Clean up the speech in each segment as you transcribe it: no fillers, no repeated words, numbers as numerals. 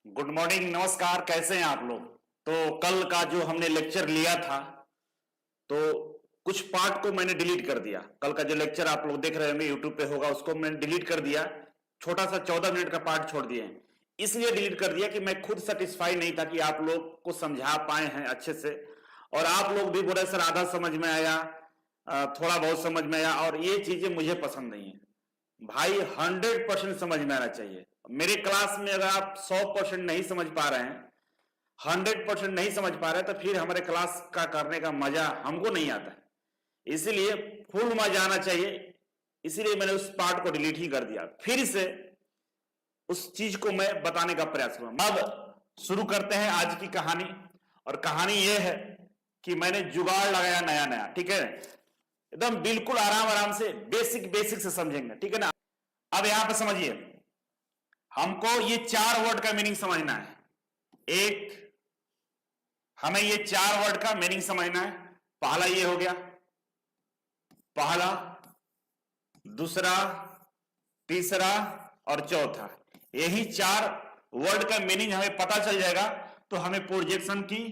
Good morning, नमस्कार। कैसे हैं आप लोग? तो कल का जो हमने लेक्चर लिया था, तो कुछ पार्ट को मैंने डिलीट कर दिया। कल का जो लेक्चर आप लोग देख रहे होंगे यूट्यूब पे होगा, उसको मैंने डिलीट कर दिया। छोटा सा 14 मिनट का पार्ट छोड़ दिए हैं। इसलिए डिलीट कर दिया कि मैं खुद सेटिस्फाई नहीं था कि आप लोग को समझा पाए हैं अच्छे से, और आप लोग भी बोले सर आधा समझ में आया, थोड़ा बहुत समझ में आया, और ये चीजें मुझे पसंद नहीं है भाई। 100% समझ में आना चाहिए। मेरे क्लास में अगर आप 100% नहीं समझ पा रहे हैं, 100% नहीं समझ पा रहे, तो फिर हमारे क्लास का करने का मजा हमको नहीं आता है। इसीलिए फुल मजा आना चाहिए। इसीलिए मैंने उस पार्ट को डिलीट ही कर दिया। फिर से उस चीज को मैं बताने का प्रयास करूंगा। अब शुरू करते हैं आज की कहानी। और कहानी यह है कि मैंने जुगाड़ लगाया नया नया, ठीक है। एकदम बिल्कुल आराम आराम से बेसिक बेसिक से समझेंगे, ठीक है ना। अब यहां पर समझिए, हमको ये 4 वर्ड का मीनिंग समझना है। एक, हमें ये 4 वर्ड का मीनिंग समझना है। पहला ये हो गया, पहला, दूसरा, तीसरा और चौथा। यही 4 वर्ड का मीनिंग हमें पता चल जाएगा तो हमें प्रोजेक्शन की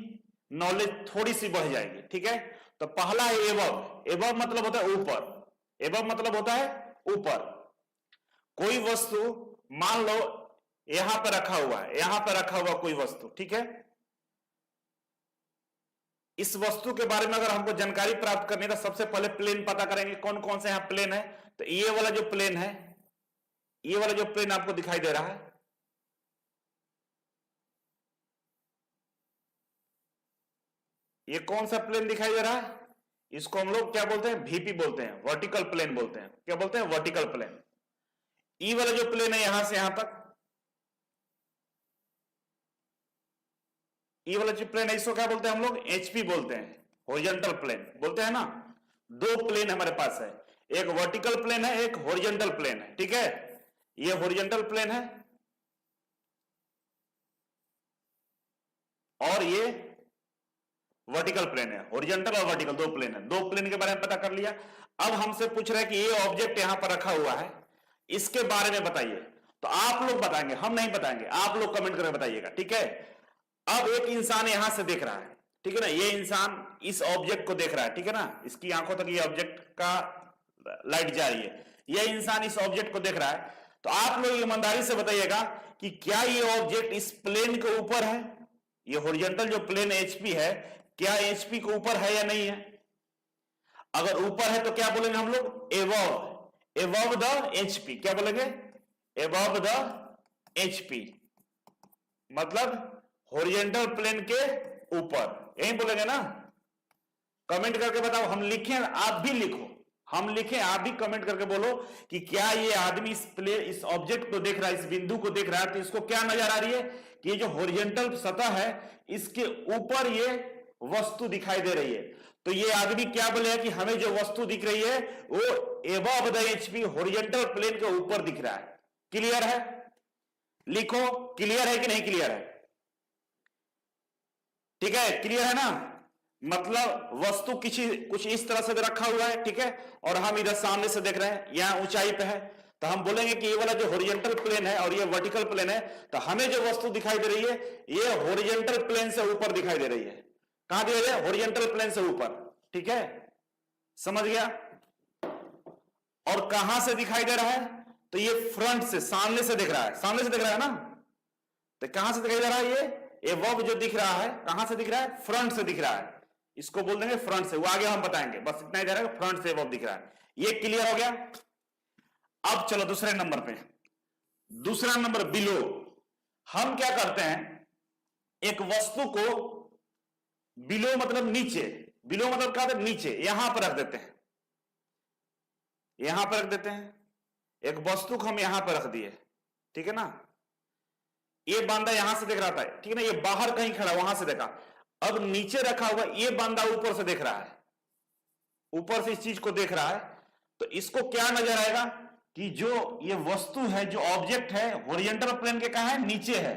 नॉलेज थोड़ी सी बढ़ जाएगी, ठीक है। तो पहला है एबव। एबव मतलब होता है ऊपर। एबव मतलब होता है ऊपर। कोई वस्तु मान लो यहां पर रखा हुआ है, यहां पर रखा हुआ कोई वस्तु, ठीक है। इस वस्तु के बारे में अगर हमको जानकारी प्राप्त करनी है तो सबसे पहले प्लेन पता करेंगे। कौन कौन से यहां प्लेन है? तो ये वाला जो प्लेन है, ये वाला जो प्लेन आपको दिखाई दे रहा है, ये कौन सा प्लेन दिखाई दे रहा है? इसको हम लोग क्या बोलते हैं? वीपी बोलते हैं, वर्टिकल प्लेन बोलते हैं। क्या बोलते हैं? Vertical plane. ई वाला जो प्लेन है यहां से यहां तक, ई वाला जो प्लेन है इसको क्या बोलते हैं हम लोग? एचपी बोलते हैं, हॉरिजॉन्टल प्लेन बोलते हैं ना। 2 प्लेन हमारे पास है, एक वर्टिकल प्लेन है, एक हॉरिजॉन्टल प्लेन है, ठीक है। ये हॉरिजॉन्टल प्लेन है और ये वर्टिकल प्लेन है। हॉरिजॉन्टल और वर्टिकल 2 प्लेन है। 2 प्लेन के बारे में पता कर लिया। अब हमसे पूछ रहे हैं कि ये ऑब्जेक्ट यहां पर रखा हुआ है, इसके बारे में बताइए। तो आप लोग बताएंगे, हम नहीं बताएंगे, आप लोग कमेंट करके बताइएगा, ठीक है। अब एक इंसान यहां से देख रहा है, ठीक है ना। ये इंसान इस ऑब्जेक्ट को देख रहा है, ठीक है ना। इसकी आंखों तक ये ऑब्जेक्ट का लाइट जा रही है। ये इंसान इस ऑब्जेक्ट को देख रहा है। तो आप लोग ईमानदारी से बताइएगा कि क्या ये ऑब्जेक्ट इस प्लेन के ऊपर है? ये हॉरिजॉन्टल जो प्लेन एचपी है, क्या एचपी के ऊपर है या नहीं है? अगर ऊपर है तो क्या बोलेंगे हम लोग? Above, above the HP. क्या बोलेंगे? एबव द एचपी, मतलब हॉरिजॉन्टल प्लेन के ऊपर, यही बोलेंगे ना। कमेंट करके बताओ, हम लिखें आप भी लिखो, हम लिखें आप भी कमेंट करके बोलो कि क्या ये आदमी इस प्लेन, इस ऑब्जेक्ट को देख रहा है, इस बिंदु को देख रहा है, तो इसको क्या नजर आ रही है कि ये जो हॉरिजॉन्टल सतह है इसके ऊपर ये वस्तु दिखाई दे रही है। तो ये आदमी क्या बोलेगा कि हमें जो वस्तु दिख रही है वो above the HP, horizontal plane के ऊपर दिख रहा है। क्लियर है? लिखो, क्लियर है कि नहीं क्लियर है? ठीक है, क्लियर है ना। मतलब वस्तु किसी कुछ इस तरह से रखा हुआ है, ठीक है, और हम इधर सामने से देख रहे हैं, यहां ऊंचाई पे है। तो हम बोलेंगे कि ये वाला जो हॉरिजॉन्टल प्लेन है और ये वर्टिकल प्लेन है, तो हमें जो वस्तु दिखाई दे रही है ये हॉरिजॉन्टल प्लेन से ऊपर दिखाई दे रही है। कहां दे रही है? हॉरिजॉन्टल प्लेन से ऊपर, ठीक है। समझ गया? और कहां से दिखाई दे रहा है? तो ये फ्रंट से, सामने से दिख रहा है, सामने से दिख रहा है ना। तो कहां से दिखाई दे रहा है? ये वर्ब जो दिख रहा है कहां से दिख रहा है? फ्रंट से दिख रहा है। इसको बोल देंगे फ्रंट से, वो आगे हम बताएंगे, बस इतना ही दे रहा है, फ्रंट से वर्ब दिख रहा है। ये क्लियर हो गया। अब चलो दूसरे नंबर पे। दूसरा नंबर बिलो। हम क्या करते हैं, एक वस्तु को बिलो मतलब नीचे, बिलो मतलब क्या? नीचे, यहां पर रख देते हैं, यहां पर रख देते हैं। एक वस्तु को हम यहां पर रख दिए, ठीक है ना। ये बांदा यहां से देख रहा था, ठीक है ना, ये बाहर कहीं खड़ा, वहां से देखा। अब नीचे रखा हुआ ये बांदा ऊपर से देख रहा है, ऊपर से इस चीज को देख रहा है। तो इसको क्या नजर आएगा कि जो ये वस्तु है, जो ऑब्जेक्ट है, हॉरिजॉन्टल प्लेन के कहां है? नीचे है।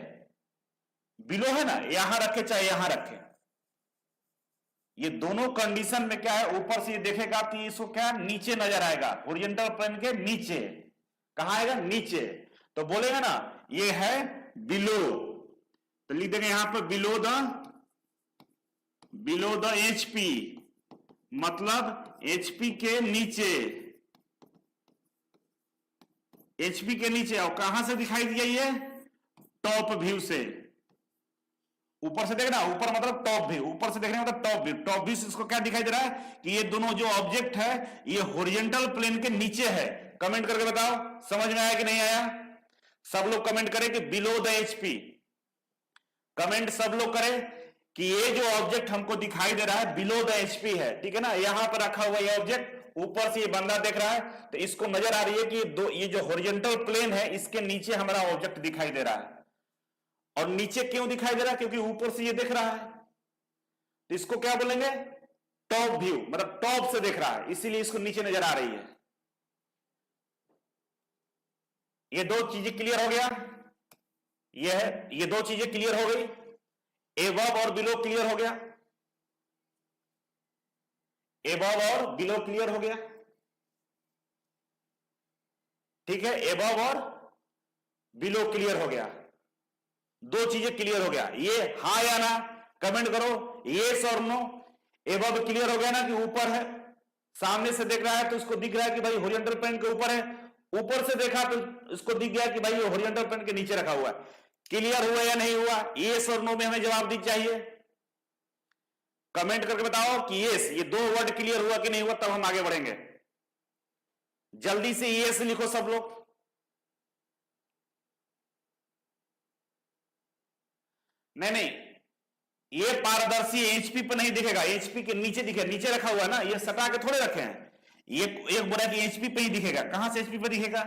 बिलो है ना, यहां रखे चाहे यहां रखे, ये दोनों कंडीशन में क्या है? ऊपर से ये देखेगा तो इसको क्या नीचे नजर आएगा, हॉरिजॉन्टल प्लेन के नीचे। कहां आएगा? नीचे। तो बोलेगा ना ये है बिलो, तो लिख देंगे यहां पर बिलो द एचपी, मतलब एचपी के नीचे, एचपी के नीचे। और कहां से दिखाई दिया ये? टॉप व्यू से। ऊपर से देखना, ऊपर मतलब टॉप व्यू, ऊपर से देखने मतलब टॉप व्यू। टॉप व्यू से इसको क्या दिखाई दे रहा है कि ये दोनों जो ऑब्जेक्ट है ये हॉरिजॉन्टल प्लेन के नीचे है। कमेंट करके बताओ समझ में आया कि नहीं आया। सब लोग कमेंट करें कि बिलो द एचपी। कमेंट सब लोग करें कि ये जो ऑब्जेक्ट हमको दिखाई दे रहा है बिलो द एचपी है, ठीक है ना। यहां पर रखा हुआ ये ऑब्जेक्ट, ऊपर से ये बंदा देख रहा है, तो इसको नजर आ रही है कि ये जो हॉरिजॉन्टल प्लेन है इसके नीचे हमारा ऑब्जेक्ट दिखाई दे रहा है। और नीचे क्यों दिखाई दे रहा है? क्योंकि ऊपर से ये देख रहा है, तो इसको क्या बोलेंगे? टॉप व्यू, मतलब टॉप से देख रहा है, इसीलिए इसको नीचे नजर आ रही है। ये दो चीजें क्लियर हो गया। ये दो चीजें क्लियर हो गई, एबव और बिलो क्लियर हो गया। एबव और बिलो क्लियर हो गया, ठीक है। एबव और बिलो क्लियर हो गया, दो चीजें क्लियर हो गया। ये हाँ या ना कमेंट करो, यस और नो। एबव क्लियर हो गया ना कि ऊपर है, सामने से देख रहा है तो उसको दिख रहा है कि भाई हॉरिजॉन्टल प्लेन के ऊपर है। ऊपर से देखा तो उसको दिख गया कि भाई ये हॉरिजॉन्टल प्लेन के नीचे रखा हुआ है। क्लियर हुआ या नहीं हुआ? यस और नो में हमें जवाब दी चाहिए। कमेंट करके बताओ कि यस, ये दो वर्ड क्लियर हुआ कि नहीं हुआ, तब हम आगे बढ़ेंगे। जल्दी से यस लिखो सब लोग। नहीं, ये पारदर्शी एचपी पर नहीं दिखेगा, एचपी के नीचे दिखेगा। नीचे रखा हुआ है ना, ये सटा के थोड़े रखे हैं। ये एक बोला कि एचपी पे ही दिखेगा, कहां से एचपी पे दिखेगा?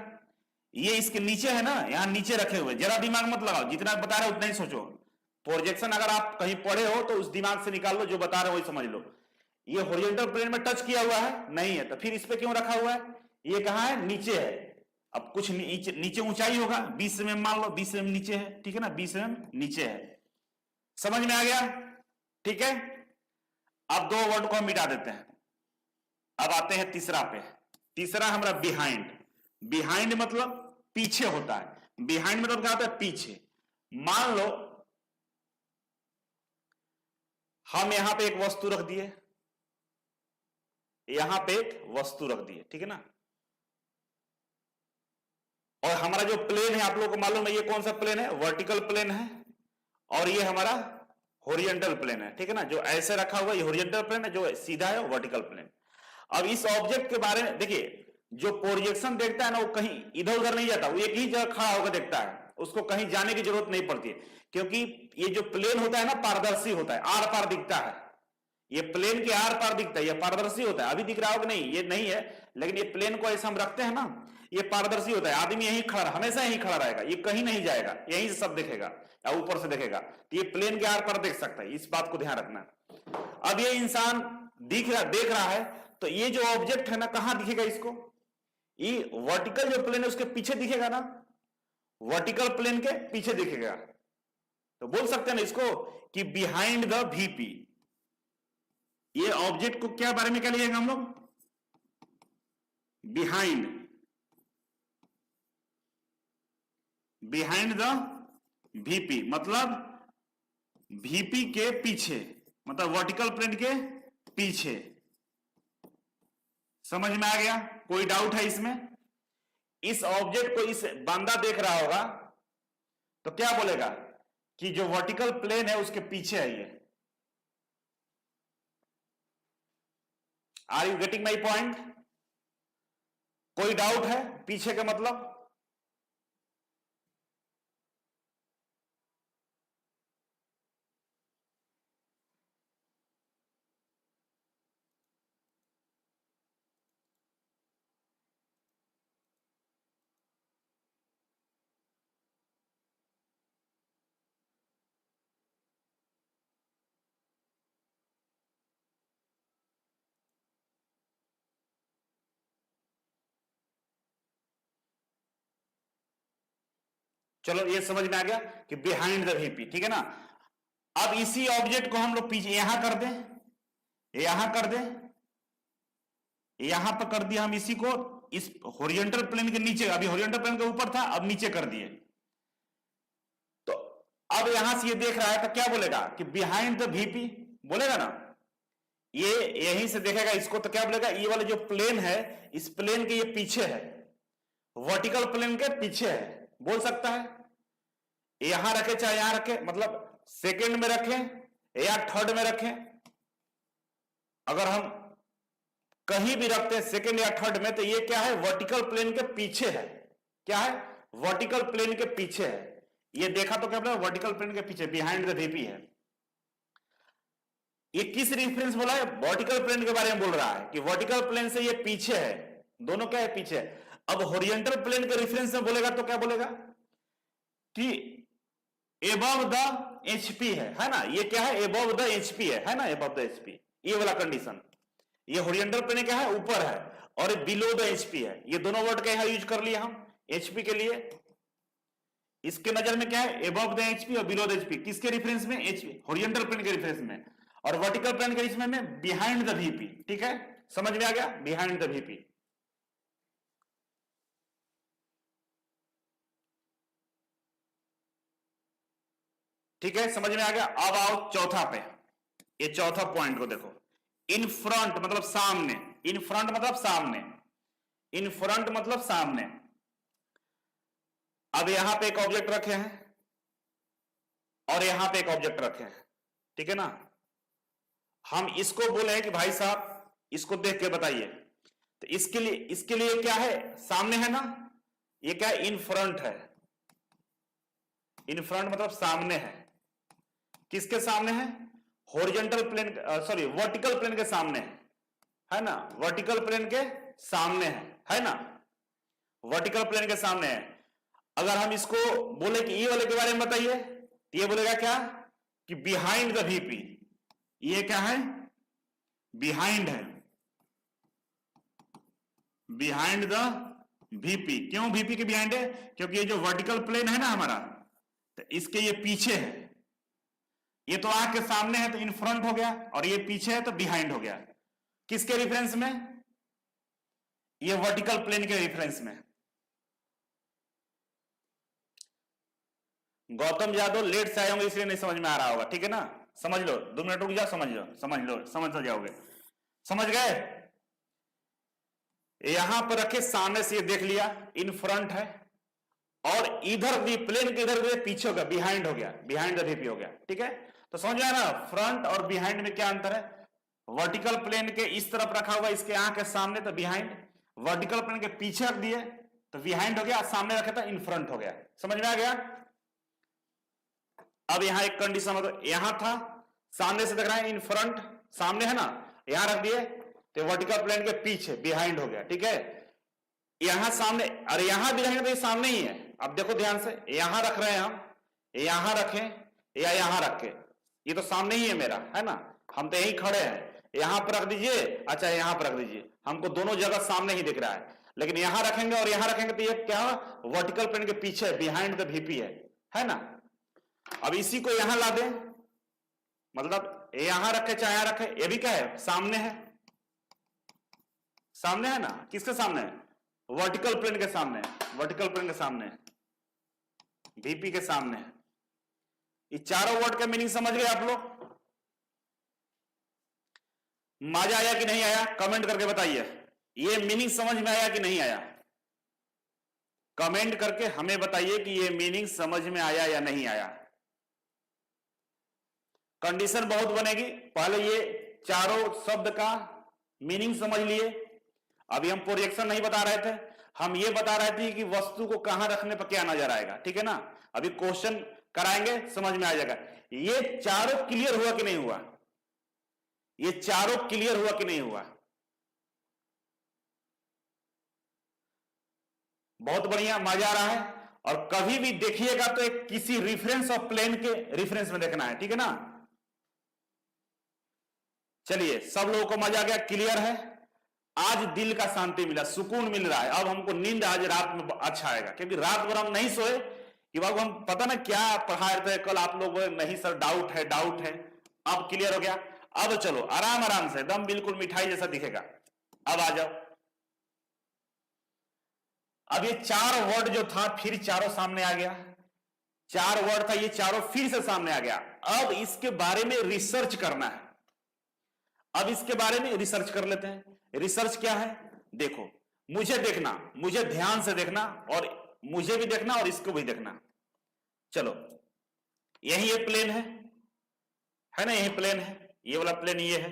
ये इसके नीचे है ना, यहां नीचे रखे हुए। जरा दिमाग मत लगाओ, जितना बता रहे हो उतना ही सोचो। प्रोजेक्शन अगर आप कहीं पढ़े हो तो उस दिमाग से निकाल लो, जो बता रहे हो वही समझ लो। ये हॉरिजॉन्टल प्लेन में टच किया हुआ है नहीं है, तो फिर इस पे क्यों रखा हुआ है? ये कहां है? नीचे है। अब कुछ नीचे ऊंचाई होगा 20 mm, मान लो 20 mm नीचे है, ठीक है ना, 20 mm नीचे है। समझ में आ गया? ठीक है। अब दो वर्ड को हम मिटा देते हैं। अब आते हैं तीसरा पे। तीसरा हमारा बिहाइंड। बिहाइंड मतलब पीछे होता है। बिहाइंड मतलब क्या होता है? पीछे। मान लो हम यहां पे एक वस्तु रख दिए, यहां पे एक वस्तु रख दिए, ठीक है ना। और हमारा जो प्लेन है आप लोगों को मालूम है ये कौन सा प्लेन है? वर्टिकल प्लेन है। और ये हमारा हॉरिजॉन्टल प्लेन है, ठीक है ना। जो ऐसे रखा हुआ ये हॉरिजॉन्टल प्लेन है, जो सीधा है वो वर्टिकल प्लेन। अब इस ऑब्जेक्ट के बारे में देखिए, जो प्रोजेक्शन देखता है ना वो कहीं इधर उधर नहीं जाता, वो एक ही जगह खड़ा होकर देखता है, उसको कहीं जाने की जरूरत नहीं पड़ती है। क्योंकि ये जो प्लेन होता है ना पारदर्शी होता है, आर पार दिखता है। ये प्लेन के आर पार दिखता है, ये पारदर्शी होता है। अभी दिख रहा हो कि नहीं? ये नहीं है, लेकिन ये प्लेन को ऐसा हम रखते हैं ना, ये पारदर्शी होता है। आदमी यहीं खड़ा, हमेशा यहीं खड़ा रहेगा, ये कहीं नहीं जाएगा, यहीं से सब देखेगा या ऊपर से देखेगा, तो ये प्लेन के आर पार देख सकता है। इस बात को ध्यान रखना। अब ये इंसान देख रहा है, तो ये जो ऑब्जेक्ट है ना कहां दिखेगा इसको? ये वर्टिकल जो प्लेन है उसके पीछे दिखेगा ना, वर्टिकल प्लेन के पीछे दिखेगा। तो बोल सकते हैं ना इसको कि बिहाइंड द वीपी। ये ऑब्जेक्ट को क्या बारे में क्या लिखेंगे हम लोग? बिहाइंड, बिहाइंड द वीपी मतलब वीपी के पीछे, मतलब वर्टिकल प्लेन के पीछे। समझ में आ गया? कोई डाउट है इसमें? इस ऑब्जेक्ट को इस बंदा देख रहा होगा तो क्या बोलेगा कि जो वर्टिकल प्लेन है उसके पीछे है ये। Are you getting my point? कोई डाउट है पीछे का मतलब? चलो ये समझ में आ गया कि बिहाइंड द वीपी, ठीक है ना। अब इसी ऑब्जेक्ट को हम लोग पीछे यहां कर दें, यहां कर दें, यहां पर कर दिया हम इसी को, इस हॉरिजॉन्टल प्लेन के नीचे। अभी हॉरिजॉन्टल प्लेन के ऊपर था, अब नीचे कर दिए। तो अब यहां से ये देख रहा है तो क्या बोलेगा कि बिहाइंड द वीपी बोलेगा ना, ये यहीं से देखेगा इसको तो क्या बोलेगा, ये वाला जो प्लेन है इस प्लेन के ये पीछे है, वर्टिकल प्लेन के पीछे है, बोल सकता है। यहां रखे चाहे यहां रखे, मतलब सेकंड में रखें या थर्ड में रखें, अगर हम कहीं भी रखते हैं सेकंड या थर्ड में, तो ये क्या है, वर्टिकल प्लेन के पीछे है। क्या है, वर्टिकल प्लेन के पीछे है। ये देखा तो क्या बोला, वर्टिकल प्लेन के पीछे, बिहाइंड द वीपी है। ये किस रेफरेंस बोला है, वर्टिकल प्लेन के बारे में बोल रहा है कि वर्टिकल प्लेन से ये पीछे है, दोनों क्या है, पीछे है। अब हॉरिजॉन्टल प्लेन के रेफरेंस में बोलेगा तो क्या बोलेगा कि एबव द एचपी है ना, ये क्या है, एबव द एचपी है ना, एबव द एचपी, ये वाला कंडीशन। ये हॉरिजॉन्टल प्लेन क्या है, ऊपर है, और बिलो द एचपी है। ये दोनों वर्ड का यहां यूज कर लिया हम एचपी के लिए। इसके नजर में क्या है, एबव द एचपी और बिलो द एचपी, किसके रेफरेंस में, एचपी, हॉरिजॉन्टल प्लेन के रेफरेंस में, और वर्टिकल प्लेन के रेफरेंस में बिहाइंड द वीपी। ठीक है, समझ में आ गया, बिहाइंड द वीपी। ठीक है, समझ में आ गया। अब आओ चौथा पे, ये चौथा पॉइंट को देखो, इन फ्रंट मतलब सामने, इन फ्रंट मतलब सामने, इन फ्रंट मतलब सामने। अब यहां पे एक ऑब्जेक्ट रखे हैं और यहां पे एक ऑब्जेक्ट रखे हैं, ठीक है ना। हम इसको बोले कि भाई साहब इसको देख के बताइए, तो इसके लिए क्या है, सामने है ना, ये क्या है, इन फ्रंट है। इन फ्रंट मतलब सामने है, किसके सामने है, horizontal plane, sorry vertical plane के सामने है ना, वर्टिकल प्लेन के सामने है ना, वर्टिकल प्लेन के सामने है। अगर हम इसको बोले कि ये वाले के बारे में बताइए, तो ये बोलेगा क्या कि बिहाइंड द वीपी। ये क्या है, बिहाइंड है, बिहाइंड द वीपी। क्यों वीपी के बिहाइंड है, क्योंकि ये जो वर्टिकल प्लेन है ना हमारा, तो इसके ये पीछे है। ये तो आंख के सामने है तो इन फ्रंट हो गया, और ये पीछे है तो बिहाइंड हो गया। किसके रेफरेंस में, ये वर्टिकल प्लेन के रेफरेंस में। गौतम यादव लेट से आए होंगे इसलिए नहीं समझ में आ रहा होगा, ठीक है ना, समझ लो, 2 मिनट रुक जाओ, समझ लो, समझ लो, समझ तो जाओगे। समझ गए, यहां पर रखे सामने से ये देख लिया, इन फ्रंट है, और इधर भी प्लेन के इधर भी पीछे हो गया, बिहाइंड हो गया, बिहाइंड द वीपी हो गया। ठीक है, तो समझ में आया ना, फ्रंट और बिहाइंड में क्या अंतर है। वर्टिकल प्लेन के इस तरफ रखा हुआ इसके आंख के सामने तो बिहाइंड, वर्टिकल प्लेन के पीछे रख दिए तो बिहाइंड हो गया, सामने रखा था इन फ्रंट हो गया। समझ में आ गया। अब यहां एक कंडीशन, मतलब यहां था सामने से देख रहा है, इन फ्रंट सामने है ना, यहां रख दिए तो वर्टिकल प्लेन के पीछे बिहाइंड हो गया। ठीक है, यहां सामने, अरे यहां भी रहेंगे तो ये सामने ही है। अब देखो ध्यान से, यहां रख रहे हैं हम, यहां रखें या यहां रखें, ये तो सामने ही है मेरा, है ना, हम तो यहीं खड़े हैं। यहां पर रख दीजिए, अच्छा यहां पर रख दीजिए, हमको दोनों जगह सामने ही दिख रहा है। लेकिन यहां रखेंगे और यहां रखेंगे तो ये क्या, वर्टिकल प्लेन के पीछे, बिहाइंड द वीपी है ना। अब इसी को यहां ला दें, मतलब यहां रखे चाहे यहां रखे, ये भी क्या है, सामने है, सामने है ना, किसके सामने, वर्टिकल प्लेन के सामने, वर्टिकल प्लेन के सामने, वीपी के सामने। ये चारों वर्ड का मीनिंग समझ गए आप लोग। मजा आया कि नहीं आया, कमेंट करके बताइए, ये मीनिंग समझ में आया कि नहीं आया। कमेंट करके हमें बताइए कि ये मीनिंग समझ में आया या नहीं आया। कंडीशन बहुत बनेगी, पहले ये चारों शब्द का मीनिंग समझ लिए। अभी हम प्रोजेक्शन नहीं बता रहे थे, हम ये बता रहे थे कि वस्तु को कहां रखने पर क्या नजर आएगा। ठीक है ना, अभी क्वेश्चन कराएंगे, समझ में आ जाएगा। ये चारों क्लियर हुआ कि नहीं हुआ, ये चारों क्लियर हुआ कि नहीं हुआ। बहुत बढ़िया, मजा आ रहा है। और कभी भी देखिएगा तो एक किसी रेफरेंस ऑफ प्लेन के रेफरेंस में देखना है, ठीक है ना। चलिए, सब लोगों को मजा आ गया, क्लियर है। आज दिल का शांति मिला, सुकून मिल रहा है। अब हमको नींद आज रात में अच्छा आएगा, क्योंकि रात भर हम नहीं सोए कि बाबू हम पता ना क्या पढ़ा रहे थे कल, आप लोग नहीं सर डाउट है, डाउट है। अब क्लियर हो गया। अब चलो आराम आराम से, एकदम बिल्कुल मिठाई जैसा दिखेगा। अब आ जाओ, अब ये 4 वर्ड जो था फिर चारों सामने आ गया। 4 वर्ड था, ये चारों फिर से सामने आ गया। अब इसके बारे में रिसर्च करना है। अब इसके बारे में रिसर्च कर लेते हैं। रिसर्च क्या है? देखो, मुझे देखना, मुझे ध्यान से देखना, और मुझे भी देखना और इसको भी देखना। चलो, यही ये प्लेन है ना, यही प्लेन है, ये वाला प्लेन ये है।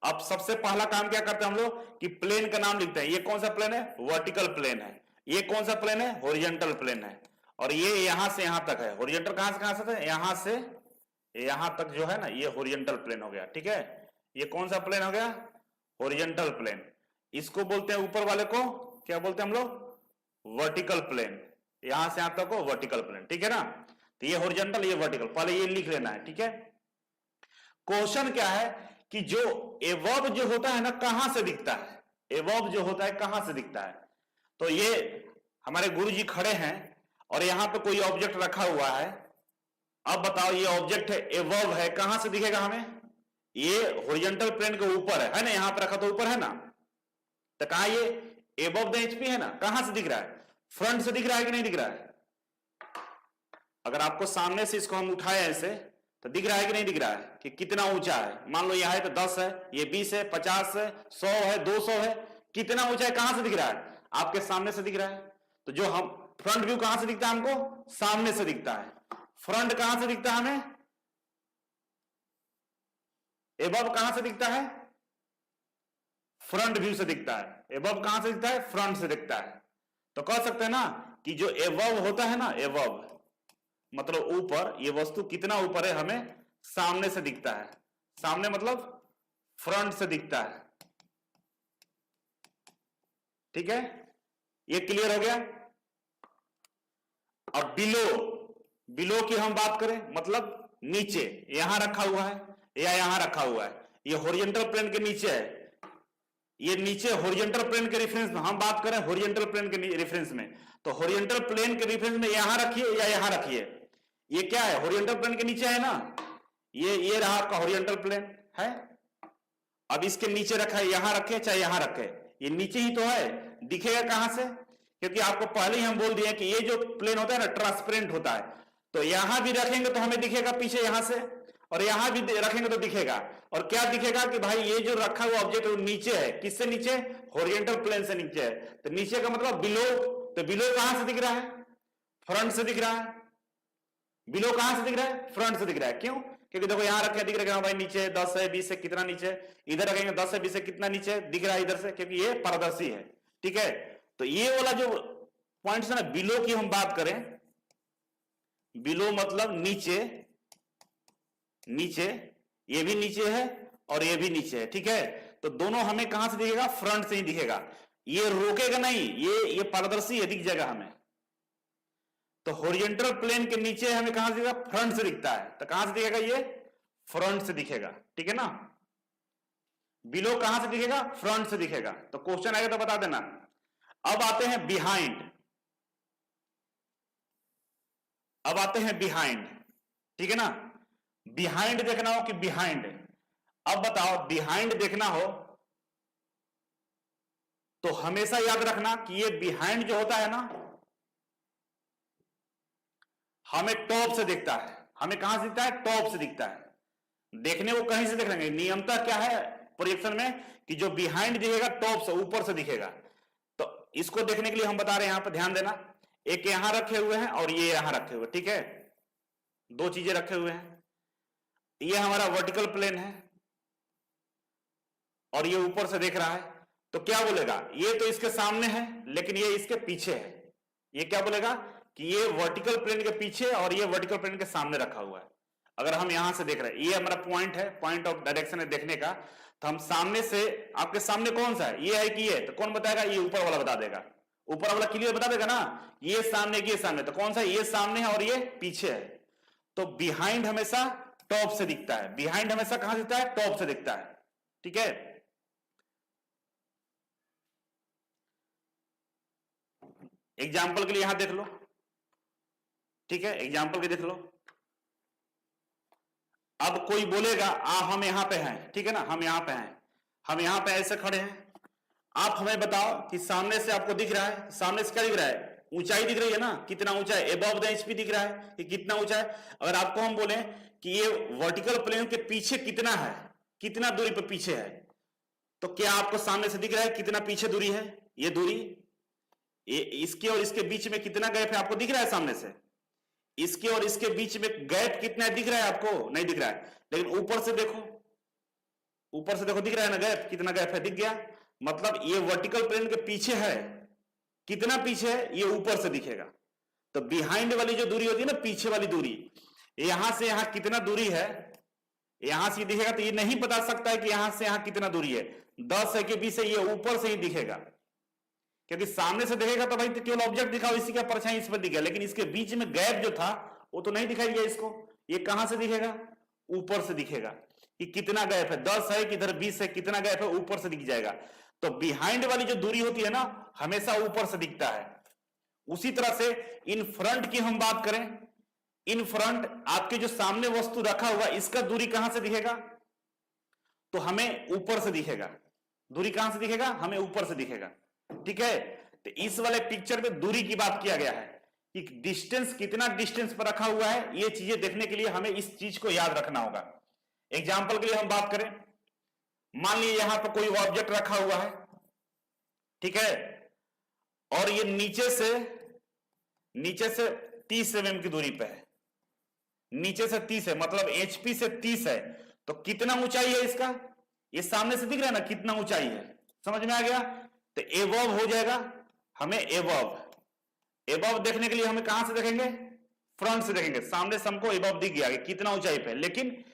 अब सबसे पहला काम क्या करते हैं हम लोग कि प्लेन का नाम लिखते हैं। ये कौन सा प्लेन है? वर्टिकल प्लेन है। ये कौन सा प्लेन है? हॉरिजॉन्टल प्लेन है। और ये यहां से यहां तक है। हॉरिजॉन्टल कहां से है? यहां से यहां तक जो है ना, ये हॉरिजॉन्टल प्लेन हो गया। ठीक है, ये कौन सा प्लेन हो गया? Horizontal plane. इसको बोलते हैं, ऊपर वाले को क्या बोलते हैं हम लोग? Vertical plane. यहां से यहां तक हो वर्टिकल प्लेन। ठीक है ना, तो ये हॉरिजॉन्टल, ये वर्टिकल, पहले ये लिख लेना है। ठीक है, क्वेश्चन क्या है कि जो एवर्ब जो होता है ना, कहां से दिखता है? एवर्ब जो होता है कहां से दिखता है? तो ये हमारे गुरुजी खड़े हैं और यहां पे कोई ऑब्जेक्ट रखा हुआ है। अब बताओ, ये ऑब्जेक्ट है, एवर्ब है, कहां से दिखेगा हमें? ये हॉरिजॉन्टल प्लेन के ऊपर है ना, यहां पे रखा तो ऊपर है ना, तो कहा ये एबव द एचपी है ना, कहां से दिख रहा है? फ्रंट से दिख रहा है कि नहीं दिख रहा है? अगर आपको सामने से इसको हम उठाए ऐसे, तो दिख रहा है कि नहीं दिख रहा है कि कितना ऊंचा है? मान लो यह है तो 10 है, ये 20 है, 50 है, 100 है, 200 है, कितना ऊंचा है? कहां से दिख रहा है? आपके सामने से दिख रहा है। तो जो हम फ्रंट व्यू कहां से दिखता है हमको? सामने से दिखता है। फ्रंट कहां से दिखता है हमें? एबव कहां से दिखता है? फ्रंट व्यू से दिखता है। एबव कहां से दिखता है? फ्रंट से दिखता है। तो कह सकते हैं ना कि जो एबव होता है ना, एबव मतलब ऊपर, ये वस्तु कितना ऊपर है हमें सामने से दिखता है। सामने मतलब फ्रंट से दिखता है। ठीक है, ये क्लियर हो गया। अब बिलो, बिलो की हम बात करें मतलब नीचे, यहां रखा हुआ है या यहां रखा हुआ है, ये हॉरिजॉन्टल प्लेन के नीचे है। ये नीचे हॉरिजॉन्टल प्लेन के रेफरेंस में हम बात करें, हॉरिजॉन्टल प्लेन के रेफरेंस में, तो हॉरिजॉन्टल प्लेन के रेफरेंस में यहां रखिए या यहां रखिए। ये क्या है? हॉरिजॉन्टल प्लेन के नीचे है ना, ये रहा आपका हॉरिजॉन्टल प्लेन है। अब इसके नीचे रखा है, यहां रखे चाहे यहां रखे, ये नीचे ही तो है। दिखेगा कहां से? क्योंकि आपको पहले ही हम बोल दिए कि ये जो प्लेन होता है ना, ट्रांसपेरेंट होता है। तो यहां भी रखेंगे तो हमें दिखेगा पीछे यहां से, और यहां भी रखेंगे तो दिखेगा। और क्या दिखेगा कि भाई ये जो रखा हुआ ऑब्जेक्ट है वो नीचे है। किससे नीचे? हॉरिजॉन्टल प्लेन से नीचे है। तो नीचे का मतलब बिलो। तो बिलो कहां से दिख रहा है? फ्रंट से दिख रहा है। बिलो कहां से दिख रहा है? फ्रंट से दिख रहा है। क्यों? क्योंकि देखो यहां रखे दिख रहा है भाई नीचे 10 है, 20 है, कितना नीचे? इधर रखेंगे 10 है, 20 है, कितना नीचे दिख रहा है इधर से? क्योंकि ये पारदर्शी है। ठीक है, तो ये वाला जो पॉइंट्स है ना, बिलो की हम बात करें, बिलो मतलब नीचे, नीचे, ये भी नीचे है और ये भी नीचे है। ठीक है, तो दोनों हमें कहां से दिखेगा? फ्रंट से ही दिखेगा। ये रोकेगा नहीं, ये पारदर्शी है, दिख जाएगा हमें। तो हॉरिजॉन्टल प्लेन के नीचे हमें कहां से दिखेगा? फ्रंट से दिखता है। तो कहां से दिखेगा? ये फ्रंट से दिखेगा। ठीक है ना, बिलो कहां से दिखेगा? फ्रंट से दिखेगा। तो क्वेश्चन आएगा तो बता देना। अब आते हैं बिहाइंड। अब आते हैं बिहाइंड। ठीक है ना, बिहाइंड देखना हो कि बिहाइंड, अब बताओ बिहाइंड देखना हो तो हमेशा याद रखना कि ये बिहाइंड जो होता है ना, हमें टॉप से दिखता है। हमें कहां से दिखता है? टॉप से दिखता है। देखने को कहीं से देख लेंगे, नियमतः क्या है प्रोजेक्शन में कि जो बिहाइंड दिखेगा टॉप से, ऊपर से दिखेगा। तो इसको देखने के लिए हम बता रहे हैं, यहां पर ध्यान देना, एक यहां रखे हुए हैं और ये यहां रखे हुए। ठीक है, दो चीजें रखे हुए हैं। ये हमारा वर्टिकल प्लेन है और ये ऊपर से देख रहा है। तो क्या बोलेगा? ये तो इसके सामने है लेकिन ये इसके पीछे है। ये क्या बोलेगा कि ये वर्टिकल प्लेन के पीछे और ये वर्टिकल प्लेन के सामने रखा हुआ है। अगर हम यहां से देख रहे हैं, ये हमारा पॉइंट है, पॉइंट ऑफ डायरेक्शन है देखने का, तो हम सामने से, आपके सामने कौन सा है? ये है कि ये? तो कौन बताएगा? ये ऊपर वाला बता देगा। ऊपर वाला क्लियर बता देगा ना, ये सामने ये सामने, तो कौन सा? ये सामने है और ये पीछे है। तो बिहाइंड हमेशा टॉप से दिखता है। बिहाइंड हमेशा कहां दिखता है? टॉप से दिखता है। ठीक है, एग्जाम्पल के लिए यहां देख लो। ठीक है, एग्जाम्पल के देख लो। अब कोई बोलेगा हम यहां पे हैं, ठीक है ना, हम यहां पे हैं, हम यहां पे ऐसे खड़े हैं। आप हमें बताओ कि सामने से आपको दिख रहा है, सामने से क्या दिख रहा है? ऊंचाई दिख रही है ना, कितना ऊंचा है, एबव द एचपी दिख रहा है कि कितना ऊंचा है। अगर आपको हम बोले कि ये वर्टिकल प्लेन के पीछे कितना है, कितना दूरी पर पीछे है, तो क्या आपको सामने से दिख रहा है कितना पीछे दूरी है? ये दूरी, ये इसके और इसके बीच में कितना गैप है आपको दिख रहा है सामने से? इसके और इसके बीच में गैप कितना है दिख रहा है आपको? नहीं दिख रहा है। लेकिन ऊपर से देखो, ऊपर से देखो दिख रहा है ना गैप, कितना गैप है, दिख गया। मतलब ये वर्टिकल प्लेन के पीछे है, कितना पीछे है ये ऊपर से दिखेगा। तो बिहाइंड वाली जो दूरी होती है ना, पीछे वाली दूरी, यहां से यहां कितना दूरी है, यहां से दिखेगा। तो ये नहीं बता सकता है कि यहां से यहां कितना दूरी है, 10 है कि 20 है, ये ऊपर से ही दिखेगा। क्योंकि सामने से देखेगा तो भाई तो केवल ऑब्जेक्ट दिखा, इसी का परछाई इस पर दिखेगा, लेकिन इसके बीच में गैप जो था वो तो नहीं दिखाई दिया इसको। ये कहां से दिखेगा? ऊपर से दिखेगा कि कितना गैप है, 10 है कि इधर 20 है, कितना गैप है ऊपर से दिख जाएगा। तो बिहाइंड वाली जो दूरी होती है ना, हमेशा ऊपर से दिखता है। उसी तरह से इन फ्रंट की हम बात करें, इन फ्रंट आपके जो सामने वस्तु रखा हुआ, इसका दूरी कहां से दिखेगा? तो हमें ऊपर से दिखेगा। दूरी कहां से दिखेगा? हमें ऊपर से दिखेगा। ठीक है, तो इस वाले पिक्चर में दूरी की बात किया गया है कि डिस्टेंस, कितना डिस्टेंस पर रखा हुआ है। ये चीजें देखने के लिए हमें इस चीज को याद रखना होगा। एग्जाम्पल के लिए हम बात करें, मान लीजिए यहां पर कोई ऑब्जेक्ट रखा हुआ है, ठीक है, और ये नीचे से 30 mm की दूरी पे है, नीचे से 30 है, मतलब एचपी से 30 है। तो कितना ऊंचाई है इसका? ये सामने से दिख रहा है ना कितना ऊंचाई है, समझ में आ गया? तो एबव हो जाएगा, हमें एबव देखने के लिए हमें कहां से देखेंगे? फ्रंट से देखेंगे। सामने से हमको एबव दिख गया कि कितना ऊंचाई पे, लेकिन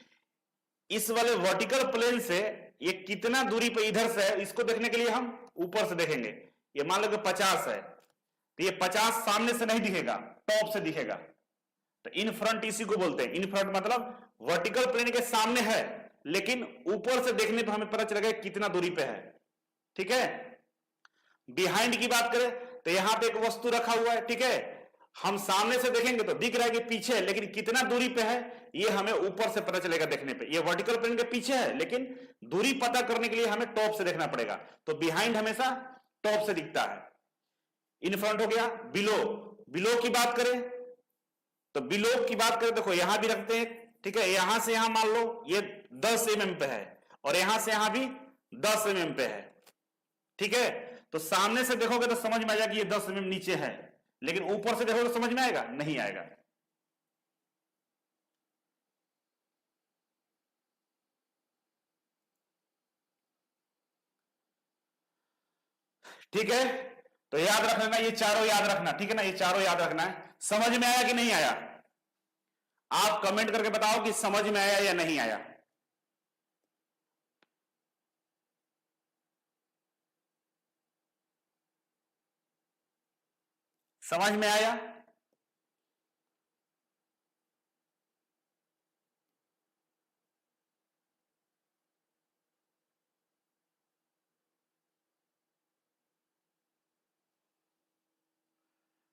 इस वाले वर्टिकल प्लेन से ये कितना दूरी पे इधर से है, इसको देखने के लिए हम ऊपर से देखेंगे। ये मान लो कि 50 है, तो ये 50 सामने से नहीं दिखेगा, टॉप से दिखेगा। तो इन फ्रंट इसी को बोलते हैं। इन फ्रंट मतलब वर्टिकल प्लेन के सामने है, लेकिन ऊपर से देखने पर हमें पता चलेगा कितना दूरी पे है। ठीक है, बिहाइंड की बात करें तो यहां पे एक वस्तु रखा हुआ है, ठीक है, हम सामने से देखेंगे तो दिख रहा है कि पीछे है, लेकिन कितना दूरी पे है ये हमें ऊपर से पता चलेगा देखने पे। ये वर्टिकल प्लेन के पीछे है, लेकिन दूरी पता करने के लिए हमें टॉप से देखना पड़ेगा। तो बिहाइंड हमेशा टॉप से दिखता है। इन फ्रंट हो गया। बिलो की बात करें तो बिलो की बात करें, देखो यहां भी रखते हैं, ठीक है, यहां से यहां मान लो ये 10 mm पे है, और यहां से यहां भी 10 mm पे है। ठीक है, तो सामने से देखोगे तो समझ में आ जाएगा कि ये 10 mm नीचे है, लेकिन ऊपर से देखोगे तो समझ में आएगा? नहीं आएगा। ठीक है, तो याद रखना, ये चारों याद रखना, ठीक है ना, ये चारों याद रखना है। समझ में आया कि नहीं आया? आप कमेंट करके बताओ कि समझ में आया या नहीं आया। समझ में आया?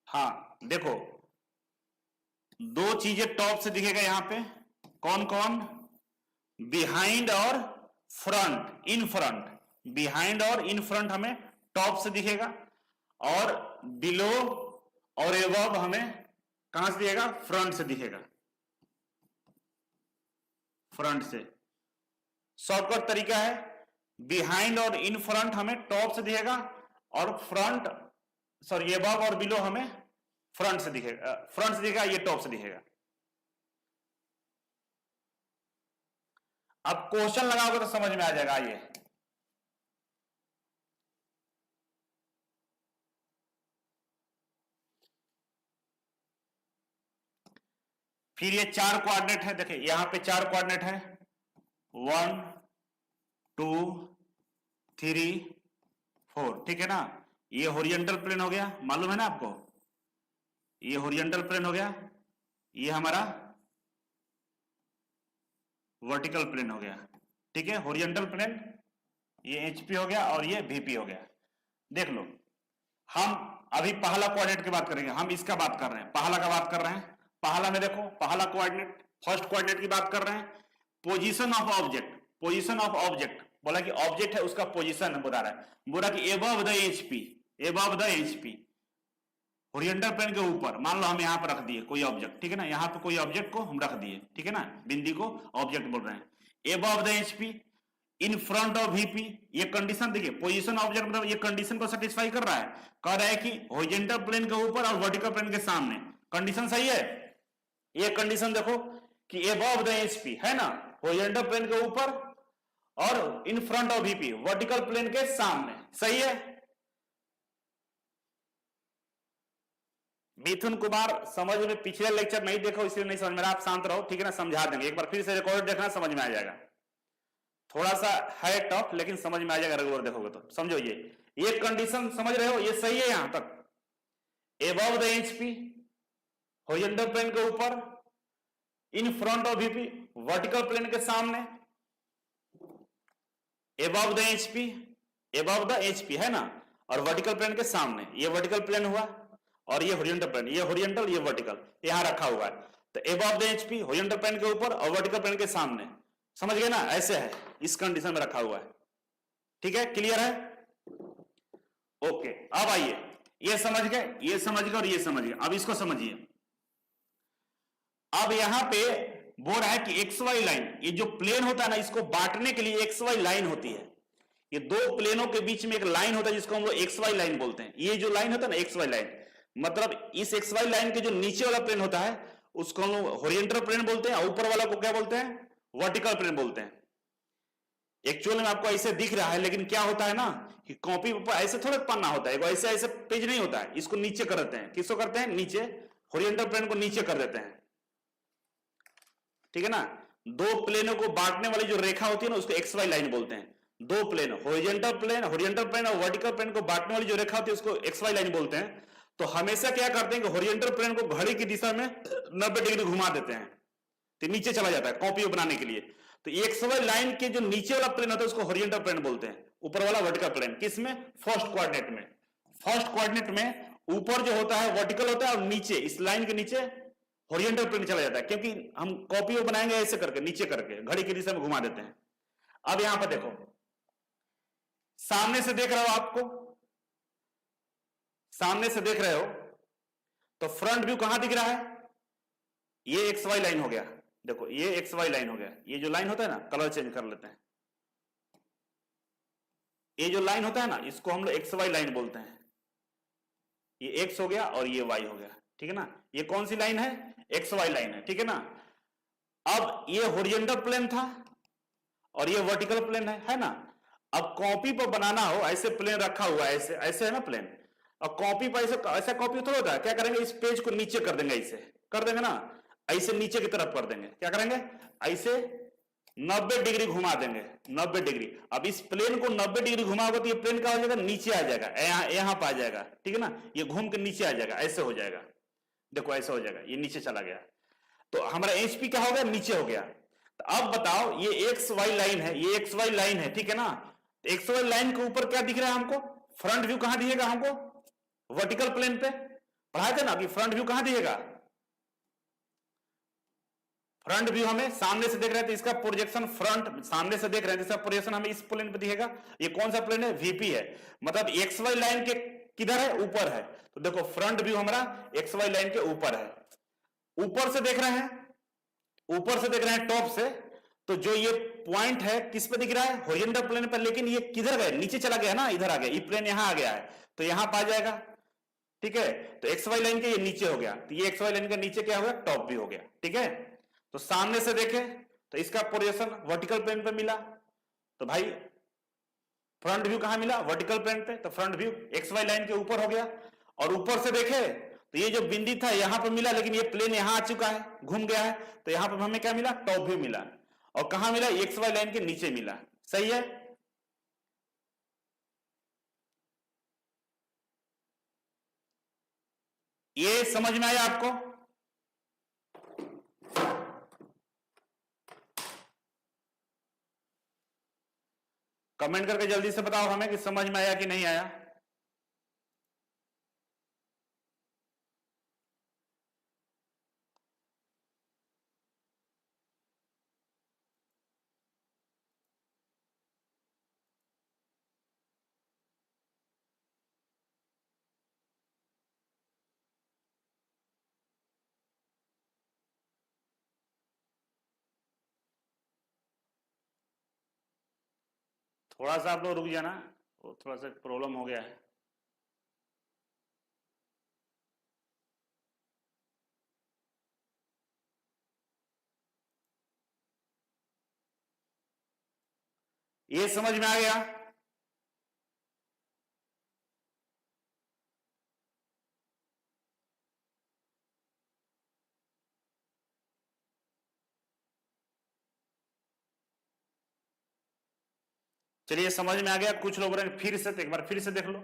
हाँ देखो, दो चीजें टॉप से दिखेगा यहां पे, कौन कौन? बिहाइंड और फ्रंट, इन फ्रंट। बिहाइंड और इन फ्रंट हमें टॉप से दिखेगा, और बिलो और एबव हमें कहां से दिखेगा? फ्रंट से दिखेगा, फ्रंट से। शॉर्टकट तरीका है, बिहाइंड और इन फ्रंट हमें टॉप से दिखेगा, और फ्रंट, सॉरी, एबव और बिलो हमें फ्रंट से दिखेगा, फ्रंट से दिखेगा, ये टॉप से दिखेगा। अब क्वेश्चन लगाओगे तो समझ में आ जाएगा। ये फिर ये 4 कोऑर्डिनेट है, देखिए यहां पे 4 कोऑर्डिनेट है, 1 2 3 4, ठीक है ना। ये हॉरिजॉन्टल प्लेन हो गया, मालूम है ना आपको, ये हॉरिजॉन्टल प्लेन हो गया, ये हमारा वर्टिकल प्लेन हो गया। ठीक है, हॉरिजॉन्टल प्लेन, ये एचपी हो गया और ये वीपी हो गया। देख लो, हम अभी पहला कोऑर्डिनेट की बात करेंगे, हम इसका बात कर रहे हैं, पहला का बात कर रहे हैं। पहला में देखो, पहला कोऑर्डिनेट, फर्स्ट कोऑर्डिनेट की बात कर रहे हैं। Position of object, position of object, बोला कि ऑब्जेक्ट है उसका पोजीशन बता रहा है, बोला कि above the HP, above the HP. Horizontal plane के ऊपर मान लो हम यहाँ पर रख दिए कोई ऑब्जेक्ट, ठीक है ना, यहाँ पे कोई ऑब्जेक्ट को हम रख दिए, ठीक है ना, बिंदी को ऑब्जेक्ट बोल रहे हैं। Above the HP, in front of VP, ये कंडीशन देखिए, पोजीशन ऑब्जेक्ट मतलब ये कंडीशन को सेटिस्फाई कर रहा है, कह रहा है कि होरिजेंटल प्लेन के ऊपर और वर्टिकल प्लेन के सामने। कंडीशन सही है, ये कंडीशन देखो कि एबव द एचपी है ना, होरिजेंटल प्लेन के ऊपर और in front of VP, vertical plane के सामने, सही है। मिथुन कुमार समझ में, पिछले लेक्चर नहीं देखो इसलिए नहीं समझ में, आप शांत रहो, ठीक है ना, समझा देंगे, एक बार फिर से रिकॉर्ड देखना, समझ में आ जाएगा। थोड़ा सा है टफ लेकिन समझ में आ जाएगा, रेगुलर देखोगे तो। समझो ये कंडीशन समझ रहे हो, ये सही है यहां तक। Above the HP, horizontal plane के ऊपर, in front of VP, vertical plane के सामने। Above the HP, above the HP है ना, और वर्टिकल प्लेन के सामने, ये वर्टिकल प्लेन हुआ और ये होरिजेंटल प्लेन, ये होरिजेंटल ये वर्टिकल यहां रखा हुआ है। तो above the HP, horizontal plane के ऊपर और वर्टिकल प्लेन के सामने, समझ गए ना, ऐसे है, इस कंडीशन में रखा हुआ है, ठीक है, क्लियर है, ओके। अब आइए, ये समझ गए, ये समझ गए और ये समझ गए, अब इसको समझिए। अब यहां पे बोल रहा है कि एक्स वाई लाइन, ये जो प्लेन होता है ना, इसको बांटने के लिए एक्स वाई लाइन होती है। ये दो प्लेनों के बीच में एक लाइन होता है जिसको हम लोग एक्स वाई लाइन बोलते हैं। ये जो लाइन होता है ना, एक्स वाई लाइन, मतलब इस एक्स वाई लाइन के जो नीचे वाला प्लेन होता है उसको हम लोग होरिजेंटल प्लेन बोलते हैं, और ऊपर वाला को क्या बोलते हैं, वर्टिकल प्लेन बोलते हैं। एक्चुअल में आपको ऐसे दिख रहा है, लेकिन क्या होता है ना कि कॉपी पर ऐसे थोड़ा पन्ना होता है, ऐसे ऐसे पेज नहीं होता है, इसको नीचे कर देते हैं। किसको करते हैं, नीचे, होरिजेंटल प्लेन को नीचे कर देते हैं, ठीक है ना। दो प्लेनों को बांटने वाली जो रेखा होती है ना, उसको एक्स वाई लाइन बोलते हैं। दो प्लेन, होरिजेंटल प्लेन और वर्टिकल प्लेन को बांटने वाली जो रेखा होती है उसको एक्स वाई लाइन बोलते हैं। तो हमेशा क्या करते हैं कि होरिजेंटल प्लेन को घड़ी की दिशा में 90 डिग्री घुमा देते हैं, तो नीचे चला जाता है कॉपी बनाने के लिए। तो एक्स वाई लाइन के जो नीचे वाला प्लेन होता है उसको होरिजेंटल प्लेन बोलते हैं, ऊपर वाला वर्टिकल प्लेन। किसमें, फर्स्ट कोऑर्डिनेट में। फर्स्ट कोऑर्डिनेट में ऊपर जो होता है वर्टिकल होता है और नीचे इस लाइन के नीचे होरिजेंटल प्लेन चला जाता है, क्योंकि हम कॉपी बनाएंगे ऐसे करके, नीचे करके घड़ी की दिशा में घुमा देते हैं। अब यहां पर देखो, सामने से देख रहे हो, आपको सामने से देख रहे हो तो फ्रंट व्यू कहां दिख रहा है, ये एक्स वाई लाइन हो गया। देखो ये एक्स वाई लाइन हो गया, ये जो लाइन होता है ना, कलर चेंज कर लेते हैं, ये जो लाइन होता है ना इसको हम लोग एक्स वाई लाइन बोलते हैं। ये एक्स हो गया और ये वाई हो गया, ठीक है ना। ये कौन सी लाइन है, एक्स वाई लाइन है, ठीक है ना। अब ये होरिजेंटल प्लेन था और ये वर्टिकल प्लेन है ना। अब कॉपी पर बनाना हो, ऐसे प्लेन रखा हुआ है, ऐसे ऐसे है ना प्लेन, और कॉपी पर ऐसे ऐसा कॉपी थोड़ा होता है। क्या करेंगे, इस पेज को नीचे कर देंगे, ऐसे कर देंगे ना, ऐसे नीचे की तरफ कर देंगे। क्या करेंगे, ऐसे 90 डिग्री घुमा देंगे, 90 डिग्री। अब इस प्लेन को 90 डिग्री घुमाओगे तो ये प्लेन क्या हो जाएगा, नीचे आ जाएगा, यहां पर आ जाएगा, ठीक है ना। ये घूम के नीचे आ जाएगा, ऐसे हो जाएगा, देखो ऐसे हो जाएगा, ये नीचे चला गया, तो हमारा एचपी क्या हो गया, नीचे हो गया। तो अब बताओ, ये एक्स वाई लाइन है, ये एक्स वाई लाइन है, ठीक है ना। तो एक्स वाई लाइन के ऊपर क्या दिख रहा है हमको, फ्रंट व्यू कहां दिखेगा हमको, वर्टिकल प्लेन पे पढ़ाए थे ना कि फ्रंट व्यू कहां दिखेगा। फ्रंट व्यू हमें सामने से देख रहे हैं तो इसका प्रोजेक्शन फ्रंट सामने से देख रहे हैं, इसका प्रोजेक्शन हमें इस प्लेन पे दिखेगा। ये कौन सा प्लेन है, वीपी है, मतलब एक्स वाई लाइन के किधर है, ऊपर है। तो देखो फ्रंट व्यू हमारा एक्स वाई लाइन के ऊपर है, ऊपर से देख रहे हैं, ऊपर से देख रहे हैं टॉप से। तो जो ये पॉइंट है किस पे दिख रहा है, होरिजेंटल प्लेन पर, लेकिन ये किधर गए, नीचे चला गया ना, इधर आ गया, ये प्लेन यहां आ गया है, तो यहां पा जाएगा, ठीक है। तो एक्स वाई लाइन के ये नीचे हो गया, तो ये एक्स वाई लाइन के नीचे क्या हो गया, टॉप भी हो गया, ठीक है। तो सामने से देखे तो इसका प्रोजेक्शन वर्टिकल प्लेन पे मिला, तो भाई फ्रंट व्यू कहां मिला, वर्टिकल प्लेन पे, तो front view X Y line के ऊपर हो गया। और ऊपर से देखे तो ये जो बिंदी था यहां पर मिला, लेकिन ये प्लेन यहां आ चुका है, घूम गया है, तो यहां पर हमें क्या मिला, टॉप व्यू मिला। और कहां मिला, एक्स वाई लाइन के नीचे मिला, सही है। ये समझ में आया आपको, कमेंट करके जल्दी से बताओ हमें कि समझ में आया कि नहीं आया। थोड़ा सा आप लोग रुक जाना, वो थोड़ा सा प्रॉब्लम हो गया है। ये समझ में आ गया? चलिए समझ में आ गया। कुछ लोग बोलेंगे फिर से, तो एक बार फिर से देख लो।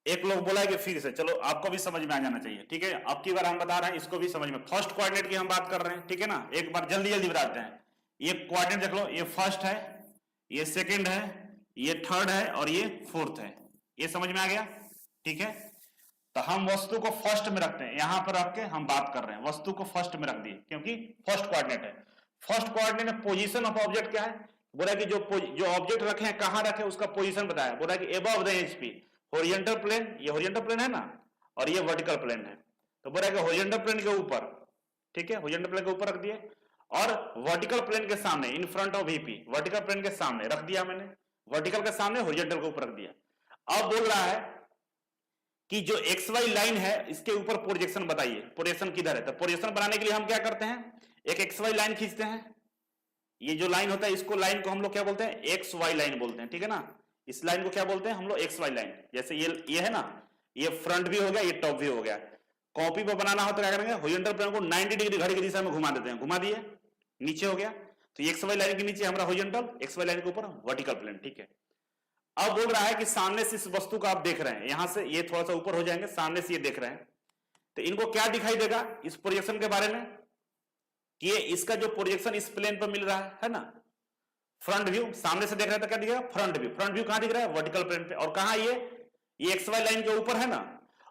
एक लोग बोला कि फिर से, चलो आपको भी समझ में आ जाना चाहिए, ठीक है। अब की बार हम बता रहे हैं, इसको भी समझ में। फर्स्ट कोऑर्डिनेट की हम बात कर रहे हैं, ठीक है ना। एक बार जल्दी जल्दी बताते हैं। ये कोऑर्डिनेट देख लो, ये फर्स्ट है, ये सेकंड है, ये थर्ड है और ये फोर्थ है। ये समझ में आ गया, ठीक है। तो हम वस्तु को फर्स्ट में रखते हैं, यहां पर रख के हम बात कर रहे हैं। वस्तु को फर्स्ट में रख दिए क्योंकि फर्स्ट कोऑर्डिनेट है। फर्स्ट कोऑर्डिनेट में पोजीशन ऑफ ऑब्जेक्ट क्या है, बोला कि जो ऑब्जेक्ट रखे हैं कहां रखे, उसका पोजीशन बताया। बोला कि above the HP, horizontal plane, ये हॉरिजॉन्टल प्लेन है ना, और ये वर्टिकल प्लेन है। तो बोला कि हॉरिजॉन्टल प्लेन के ऊपर, ठीक है, हॉरिजॉन्टल प्लेन के ऊपर रख दिए, और वर्टिकल प्लेन के सामने, in front of VP, vertical plane के सामने रख दिया मैंने। वर्टिकल के सामने, हॉरिजॉन्टल के ऊपर रख दिया। अब बोल रहा है कि जो एक्स वाई लाइन है इसके ऊपर प्रोजेक्शन बताइए, प्रोजेक्शन किधर है। तो प्रोजेक्शन बनाने के लिए हम क्या करते हैं, एक एक्स वाई लाइन खींचते हैं। ये जो लाइन होता है, इसको लाइन को हम लोग क्या बोलते हैं, एक्स वाई लाइन बोलते हैं, ठीक है ना। इस लाइन को क्या बोलते हैं हम लोग, एक्स वाई लाइन। जैसे ये है ना, ये फ्रंट व्यू हो गया, ये टॉप व्यू हो गया। कॉपी पर बनाना हो तो क्या करेंगे, हॉरिजॉन्टल प्लेन को 90 डिग्री घड़ी की दिशा में घुमा देते हैं, घुमा दिए, नीचे हो गया। तो एक्स वाई लाइन के नीचे हमारा हॉरिजॉन्टल, एक्स वाई लाइन के ऊपर वर्टिकल प्लेन, ठीक है। अब बोल रहा है कि सामने से इस वस्तु को आप देख रहे हैं, यहां से ये थोड़ा सा ऊपर हो जाएंगे, सामने से ये देख रहे हैं, तो इनको क्या दिखाई देगा इस प्रोजेक्शन के बारे में, कि ये इसका जो प्रोजेक्शन इस प्लेन पर मिल रहा है ना, फ्रंट व्यू, सामने से देख रहे हैं तो क्या दिखेगा, फ्रंट व्यू। फ्रंट व्यू कहां दिख रहा है, वर्टिकल प्लेन पे। और कहां ये एक्स वाई लाइन के ऊपर है ना,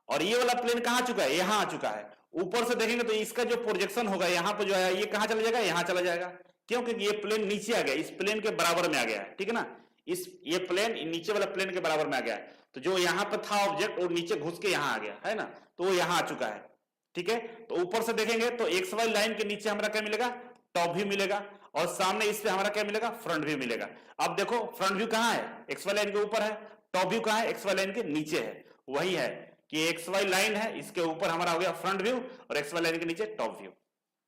और ये वाला प्लेन कहां आ चुका है, यहां आ चुका है। ऊपर से देखेंगे तो इसका जो प्रोजेक्शन होगा यहां पर जो है, ये कहां चला जाएगा, यहां चला जाएगा। क्यों, क्योंकि ये प्लेन नीचे आ गया, इस प्लेन के बराबर में आ गया है, ठीक है ना। ये प्लेन नीचे वाला प्लेन के बराबर में आ गया है। तो जो यहां पर था ऑब्जेक्ट, और नीचे घुस के यहां आ गया है ना, तो वो यहां आ चुका है, ठीक है। तो ऊपर से देखेंगे तो एक्स वाई लाइन के नीचे हमारा क्या मिलेगा, टॉप व्यू मिलेगा, और सामने इस पे हमारा क्या मिलेगा, फ्रंट व्यू मिलेगा। अब देखो फ्रंट व्यू कहां है, एक्स वाई लाइन के ऊपर है, टॉप व्यू कहां है, एक्स वाई लाइन के नीचे है। वही है कि एक्स वाई लाइन है, इसके ऊपर हमारा हो गया फ्रंट व्यू, और एक्स वाई लाइन के नीचे टॉप व्यू।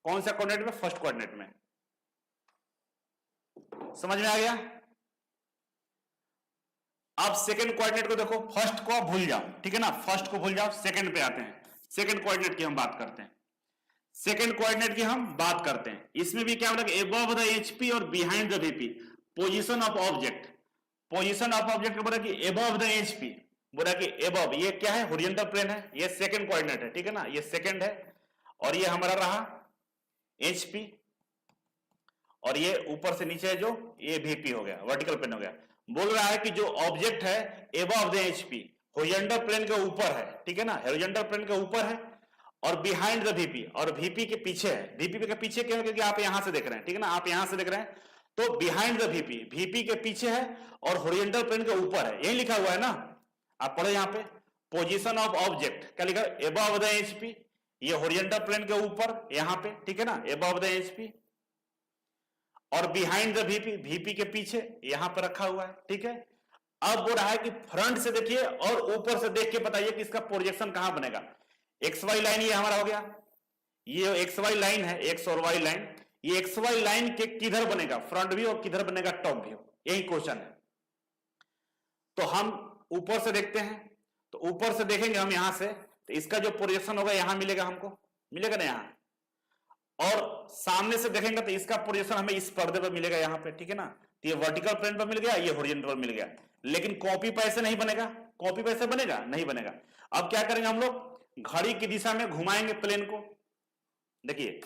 कौन सा कोऑर्डिनेट में, फर्स्ट कोऑर्डिनेट में। समझ में आ गया। अब सेकंड कोऑर्डिनेट को देखो, फर्स्ट को आप भूल जाओ, ठीक है ना, फर्स्ट को भूल जाओ, सेकंड पे आते हैं। सेकंड कोऑर्डिनेट की हम बात करते हैं, सेकंड कोऑर्डिनेट की हम बात करते हैं। इसमें भी क्या बोला, एबव द एचपी और behind the VP, position of object. Position of object बोला कि एबव द एचपी, बोला कि एबव, ये क्या है, हॉरिजॉन्टल प्लेन है, ये सेकंड कोऑर्डिनेट है, ठीक है ना, ये सेकंड है। और ये हमारा रहा एचपी, और ये ऊपर से नीचे जो ये वीपी हो गया, वर्टिकल प्लेन हो गया। बोल रहा है कि जो ऑब्जेक्ट है above the HP, horizontal plane के ऊपर है, ठीक है ना, हॉरिजॉन्टल प्लेन के ऊपर है, और बिहाइंड द वीपी, और वीपी के पीछे है। वीपी के पीछे क्यों, क्योंकि आप यहां से देख रहे हैं, ठीक है ना, आप यहां से देख रहे हैं, तो बिहाइंड द वीपी, वीपी के पीछे है और हॉरिजॉन्टल प्लेन के ऊपर है। यही लिखा हुआ है ना, आप पढ़ो यहां पे, पोजीशन ऑफ ऑब्जेक्ट क्या लिखा है, एबव द एचपी, ये हॉरिजॉन्टल प्लेन के ऊपर यहां पे, ठीक है ना, एबव द एचपी, और बिहाइंड द वीपी, वीपी के पीछे यहां पर रखा हुआ है, ठीक है। अब बोल रहा है कि फ्रंट से देखिए और ऊपर से देख के बताइए कि इसका प्रोजेक्शन कहां बनेगा। एक्स वाई लाइन ये हमारा हो गया, ये एक्स वाई लाइन है, एक्स और वाई लाइन, ये एक्स वाई लाइन के किधर बनेगा, फ्रंट व्यू, और किधर बनेगा टॉप व्यू, यही क्वेश्चन है। तो हम ऊपर से देखते हैं, तो ऊपर से देखेंगे हम यहां से, तो इसका जो प्रोजेक्शन होगा यहां मिलेगा, हमको मिलेगा ना यहां, और सामने से देखेंगे तो इसका प्रोजेक्शन हमें इस पर्दे पर मिलेगा यहां पे, ठीक है ना। तो ये वर्टिकल प्लेन पर मिल गया, ये हॉरिजॉन्टल पर मिल गया। लेकिन कॉपी पर ऐसे नहीं बनेगा, कॉपी पर ऐसे बनेगा नहीं बनेगा। अब क्या करेंगे हम लोग, घड़ी की दिशा में घुमाएंगे प्लेन को। देखिए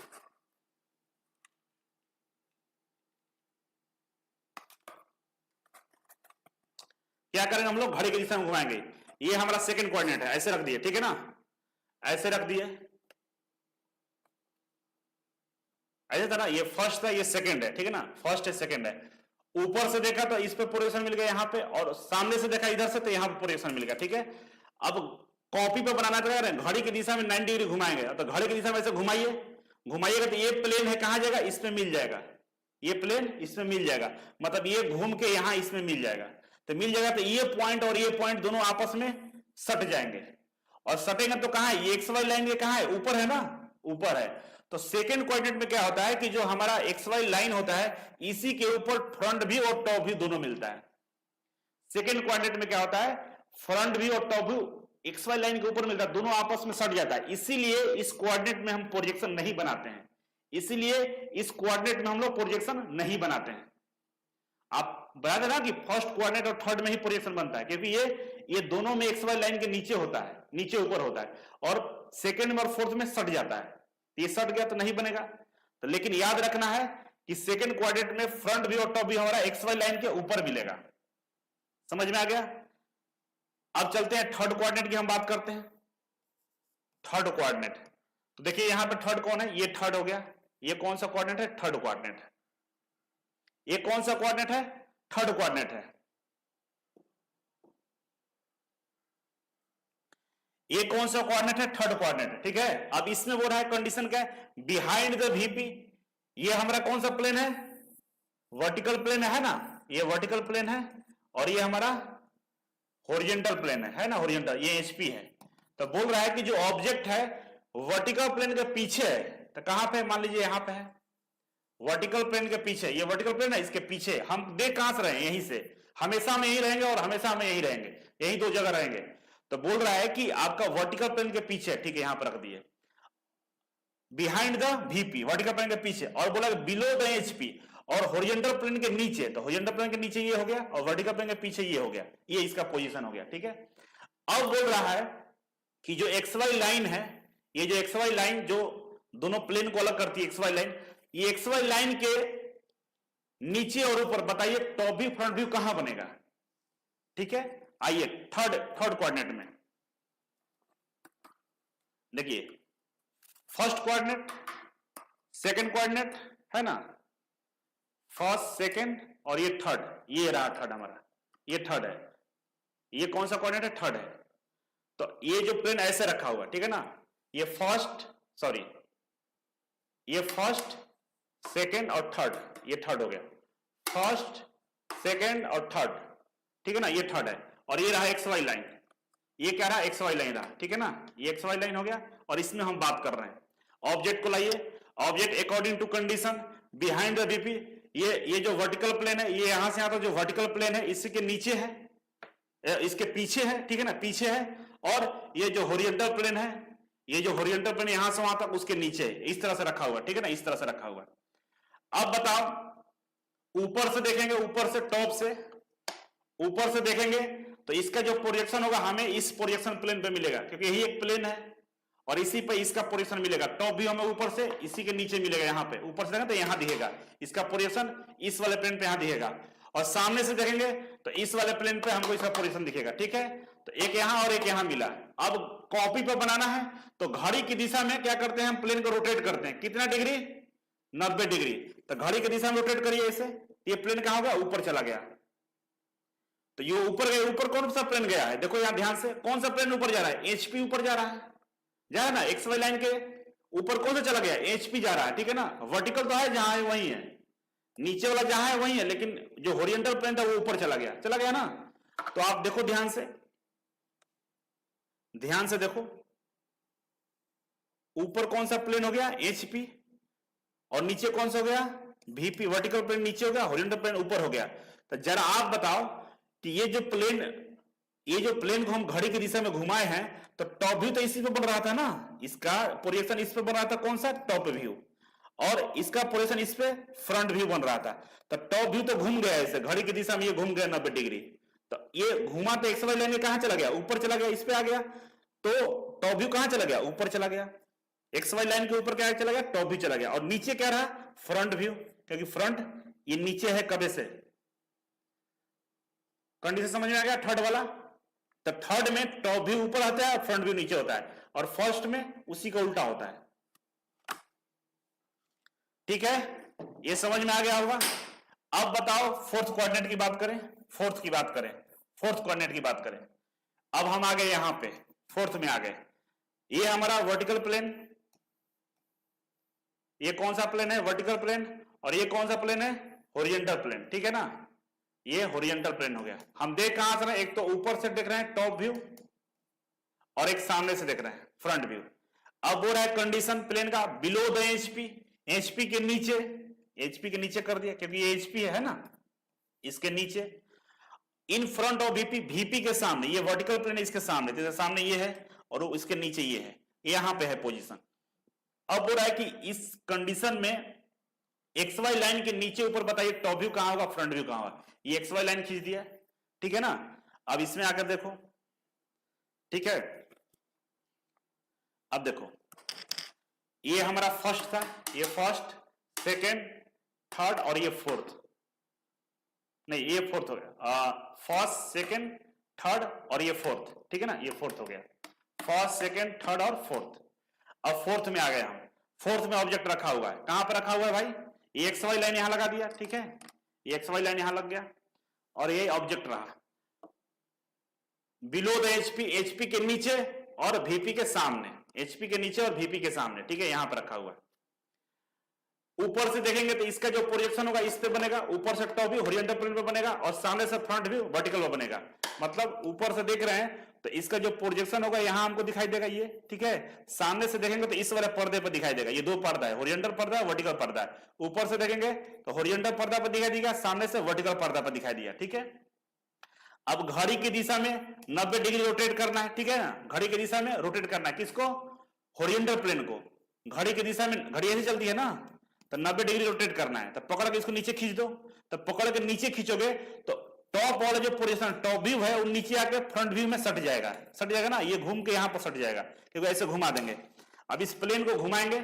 क्या करेंगे हम लोग, घड़ी की दिशा में घुमाएंगे। ये हमारा सेकंड कोऑर्डिनेट है, ऐसे रख दिए, ठीक है ना, ऐसे रख दिए, ऐसे था ना, ये फर्स्ट था, ये सेकंड है, ठीक है ना, फर्स्ट है सेकंड है। ऊपर से देखा तो इस पे प्रोजेक्शन मिल गया यहाँ पे, और सामने से देखा इधर से तो यहाँ पे प्रोजेक्शन मिल गया, ठीक है। अब कॉपी पे बनाना तो घड़ी की दिशा में 90 डिग्री घुमाएंगे, तो घड़ी की दिशा में ऐसे घुमाइए, घुमाइएगा तो ये प्लेन है, कहां जाएगा, इसमें मिल जाएगा, ये प्लेन इसमें मिल जाएगा, मतलब ये घूम के यहां इसमें मिल जाएगा, तो मिल जाएगा तो ये पॉइंट और ये पॉइंट दोनों आपस में सट जाएंगे, और सटेंगे तो कहां है, ये एक्स वाई लाइन के कहां है, ऊपर है ना, ऊपर है। तो सेकेंड क्वाड्रेंट में क्या होता है कि जो हमारा एक्स वाई लाइन होता है इसी के ऊपर फ्रंट व्यू और टॉप व्यू दोनों मिलता है। सेकेंड क्वाड्रेंट में क्या होता है, फ्रंट व्यू और top view X Y line के ऊपर मिलता है, दोनों आपस में सट जाता है, इसीलिए इस क्वाड्रेंट में हम प्रोजेक्शन नहीं बनाते हैं, इसीलिए इस क्वाड्रेंट में हम लोग प्रोजेक्शन नहीं बनाते हैं। आप बता देना कि फर्स्ट क्वाड्रेंट और थर्ड में ही प्रोजेक्शन बनता है, क्योंकि ये दोनों में एक्स वाई लाइन के नीचे होता है, नीचे ऊपर होता है, और सेकेंड में और फोर्थ में सट जाता है, ये सट गया तो नहीं बनेगा। तो लेकिन याद रखना है कि सेकेंड क्वाड्रेंट में फ्रंट व्यू और टॉप व्यू हमारा एक्स वाई लाइन के ऊपर मिलेगा। समझ में आ गया? अब चलते हैं थर्ड क्वाड्रेंट की हम बात करते हैं। थर्ड क्वाड्रेंट, तो देखिए यहां पे थर्ड कौन है, ये थर्ड हो गया, ये कौन सा क्वाड्रेंट है, थर्ड क्वाड्रेंट है। ये कौन सा क्वाड्रेंट है, थर्ड क्वाड्रेंट है। ये कौन सा क्वाड्रेंट है, थर्ड क्वाड्रेंट, ठीक है। अब इसमें बोल रहा है कंडीशन क्या है, बिहाइंड द वीपी, ये हमारा कौन सा प्लेन है, वर्टिकल प्लेन है ना, ये वर्टिकल प्लेन है, और ये हमारा हॉरिजॉन्टल प्लेन है ना, हॉरिजॉन्टल, ये एचपी है। तो बोल रहा है कि जो ऑब्जेक्ट है वर्टिकल प्लेन के पीछे है, तो कहां पे, मान लीजिए यहां पे है, वर्टिकल प्लेन के पीछे, ये वर्टिकल प्लेन है, इसके पीछे हम देख कहां से रहे, यहीं से, हमेशा में यहीं रहेंगे और हमेशा में यहीं रहेंगे, यही दो जगह रहेंगे। तो बोल रहा है कि आपका वर्टिकल प्लेन के पीछे, ठीक है, यहां पर रख दिए, behind the VP, vertical plane के पीछे, और बोला बिलो द एचपी, और हॉरिजॉन्टल प्लेन के नीचे, तो हॉरिजॉन्टल प्लेन के नीचे ये हो गया, और वर्टिकल प्लेन के पीछे ये हो गया, ये इसका पोजीशन हो गया, ठीक है। अब बोल रहा है कि जो एक्स वाई लाइन है, ये जो एक्स वाई लाइन जो दोनों प्लेन को अलग करती है, एक्स वाई लाइन, ये एक्स वाई लाइन के नीचे और ऊपर बताइए टॉप व्यू फ्रंट व्यू कहां बनेगा, ठीक है। आइए थर्ड क्वाड्रेंट में देखिए, फर्स्ट क्वाड्रेंट, सेकंड क्वाड्रेंट है ना, फर्स्ट सेकंड और ये थर्ड, ये रहा थर्ड हमारा, ये थर्ड है, ये कौन सा क्वाड्रेंट है, थर्ड है। तो ये जो प्लेन ऐसे रखा हुआ, ठीक है ना, ये ये फर्स्ट सेकंड और थर्ड, ये थर्ड हो गया, फर्स्ट सेकंड और थर्ड, ठीक है ना, ये थर्ड है, और ये रहा एक्स वाई लाइन, ये क्या रहा, एक्स वाई लाइन रहा, ठीक है ना, ये एक्स वाई लाइन हो गया, और इसमें हम बात कर रहे हैं ऑब्जेक्ट को लाइए, object according to condition behind the VP, ये जो वर्टिकल प्लेन है, ये यहां से आता जो वर्टिकल प्लेन है इसी के नीचे है, इसके पीछे है, ठीक है ना, पीछे है, और ये जो हॉरिजॉन्टल प्लेन है, ये जो हॉरिजॉन्टल प्लेन यहां से वहां तक उसके नीचे है, इस तरह से रखा हुआ, ठीक है ना, इस तरह से रखा हुआ। अब बताओ, ऊपर से देखेंगे, ऊपर से टॉप से ऊपर से देखेंगे तो इसका जो प्रोजेक्शन होगा हमें इस प्रोजेक्शन प्लेन पे मिलेगा, क्योंकि यही एक प्लेन है और इसी पे इसका प्रोजेक्शन मिलेगा। टॉप भी हमें ऊपर से इसी के नीचे मिलेगा, यहां पे ऊपर से देखेंगे तो यहां दिखेगा, इसका प्रोजेक्शन इस वाले प्लेन पे यहां दिखेगा, और सामने से देखेंगे तो इस वाले प्लेन पे हमको इसका प्रोजेक्शन दिखेगा, ठीक है। तो एक यहां और एक यहां मिला। अब कॉपी पर बनाना है तो घड़ी की दिशा में क्या करते हैं, हम प्लेन को रोटेट करते हैं, कितना डिग्री, 90 डिग्री। तो घड़ी की दिशा में रोटेट करिए इसे, ये प्लेन कहां होगा, ऊपर चला गया। तो ये ऊपर गया, ऊपर कौन सा प्लेन गया है, देखो यहां ध्यान से, कौन सा प्लेन ऊपर जा रहा है, एचपी ऊपर जा रहा है ना, एक्स वाई लाइन के ऊपर कौन सा चला गया, एचपी जा रहा है, ठीक है ना। वर्टिकल तो है जहां है वही है, नीचे वाला जहां है वही है, लेकिन जो हॉरिजॉन्टल प्लेन था वो ऊपर चला गया ना। तो आप देखो ध्यान से देखो, ऊपर कौन सा प्लेन हो गया, एचपी, और नीचे कौन सा हो गया, वीपी। वर्टिकल प्लेन नीचे हो गया, हॉरिजॉन्टल प्लेन ऊपर हो गया। तो जरा आप बताओ कि ये जो प्लेन को हम घड़ी की दिशा में घुमाए हैं, तो टॉप व्यू तो इसी पे बन रहा था ना, इसका प्रोजेक्शन इस पे बन रहा था, कौन सा, टॉप व्यू, और इसका प्रोजेक्शन इस पे फ्रंट व्यू बन रहा था। तो टॉप व्यू तो घूम गया ऐसे, घड़ी की दिशा में ये घूम गया 90 डिग्री। तो ये घुमा तो एक्स वाई लाइन में कहां चला गया, ऊपर चला गया, इस पे आ गया। तो टॉप व्यू कहां चला गया, ऊपर चला गया, एक्स वाई लाइन के ऊपर क्या चला गया, टॉप व्यू चला गया। और नीचे क्या रहा, फ्रंट व्यू, क्योंकि फ्रंट ये नीचे है कबे से। कंडीशन समझ में आ गया थर्ड वाला। तो थर्ड में टॉप व्यू ऊपर आता है, फ्रंट व्यू नीचे होता है, और फर्स्ट में उसी का उल्टा होता है, ठीक है। ये समझ में आ गया होगा। अब बताओ फोर्थ क्वाड्रेंट की बात करें, फोर्थ क्वाड्रेंट की बात करें। अब हम आ गए यहां पे, फोर्थ में आ गए। ये हमारा वर्टिकल प्लेन, ये कौन सा प्लेन है, वर्टिकल प्लेन, और ये कौन सा प्लेन है? हॉरिजॉन्टल प्लेन, ठीक है ना, ये हॉरिजॉन्टल प्लेन हो गया। हम देख कहां से रहे हैं? एक तो ऊपर से देख रहे हैं टॉप व्यू, और एक सामने से देख रहे हैं फ्रंट व्यू। अब वो रहा है कंडीशन प्लेन का बिलो द एचपी, एचपी के नीचे, एचपी के नीचे कर दिया क्योंकि ये एचपी है ना, इसके नीचे। इन फ्रंट ऑफ वीपी, वीपी के सामने, ये वर्टिकल प्लेन इसके सामने, तो सामने ये है और इसके नीचे ये है, यहां पे है पोजीशन। अब हो रहा है कि इस कंडीशन में एक्स वाई लाइन के नीचे ऊपर बताइए टॉप व्यू कहां होगा, फ्रंट व्यू कहां होगा। ये एक्स वाई लाइन खींच दिया, ठीक है ना। अब इसमें आकर देखो, ठीक है, अब देखो ये हमारा फर्स्ट था, ये फर्स्ट, सेकेंड, थर्ड और ये फोर्थ, नहीं ये फोर्थ हो गया, फर्स्ट, सेकेंड, थर्ड और ये फोर्थ, ठीक है ना, ये फोर्थ हो गया, फर्स्ट, सेकेंड, थर्ड और फोर्थ। अब फोर्थ में आ गए हम, फोर्थ में ऑब्जेक्ट रखा हुआ है, कहां पर रखा हुआ है भाई? ये एक्स वाई लाइन यहां लगा दिया, ठीक है, ये एक्स वाई लाइन यहां लग गया और ये ऑब्जेक्ट रहा बिलो द एचपी, एचपी के नीचे और वीपी के सामने, एचपी के नीचे और वीपी के सामने, ठीक है, यहां पर रखा हुआ है। ऊपर से देखेंगे तो इसका जो प्रोजेक्शन होगा इस पे बनेगा, ऊपर से टॉप व्यू हॉरिजॉन्टल प्लेन पे बनेगा और सामने से फ्रंट व्यू वर्टिकल पे बनेगा। मतलब ऊपर से देख रहे हैं तो इसका जो प्रोजेक्शन होगा यहां हमको दिखाई देगा ये, ठीक है। सामने से देखेंगे तो इस वाले पर्दे पर दिखाई देगा, ये दो पर्दा है, हॉरिजॉन्टल पर्दा है, वर्टिकल पर्दा है। ऊपर से देखेंगे तो हॉरिजॉन्टल पर्दा पर दिखाई देगा, सामने से वर्टिकल पर्दा पर दिखाई दिया, ठीक है। अब घड़ी की दिशा में 90 डिग्री रोटेट करना है, ठीक है ना, घड़ी की दिशा में रोटेट करना है, किसको? हॉरिजॉन्टल प्लेन को। घड़ी की दिशा में, घड़ी ऐसी चलती है ना, तो 90 डिग्री रोटेट करना है, तो पकड़ के इसको नीचे खींच दो, तो पकड़ के नीचे खींचोगे तो टॉप वाला जो पोजीशन टॉप व्यू है वो नीचे आके फ्रंट व्यू में सट जाएगा ना, ये घूम के यहां पर सट जाएगा क्योंकि ऐसे घुमा देंगे। अब इस प्लेन को घुमाएंगे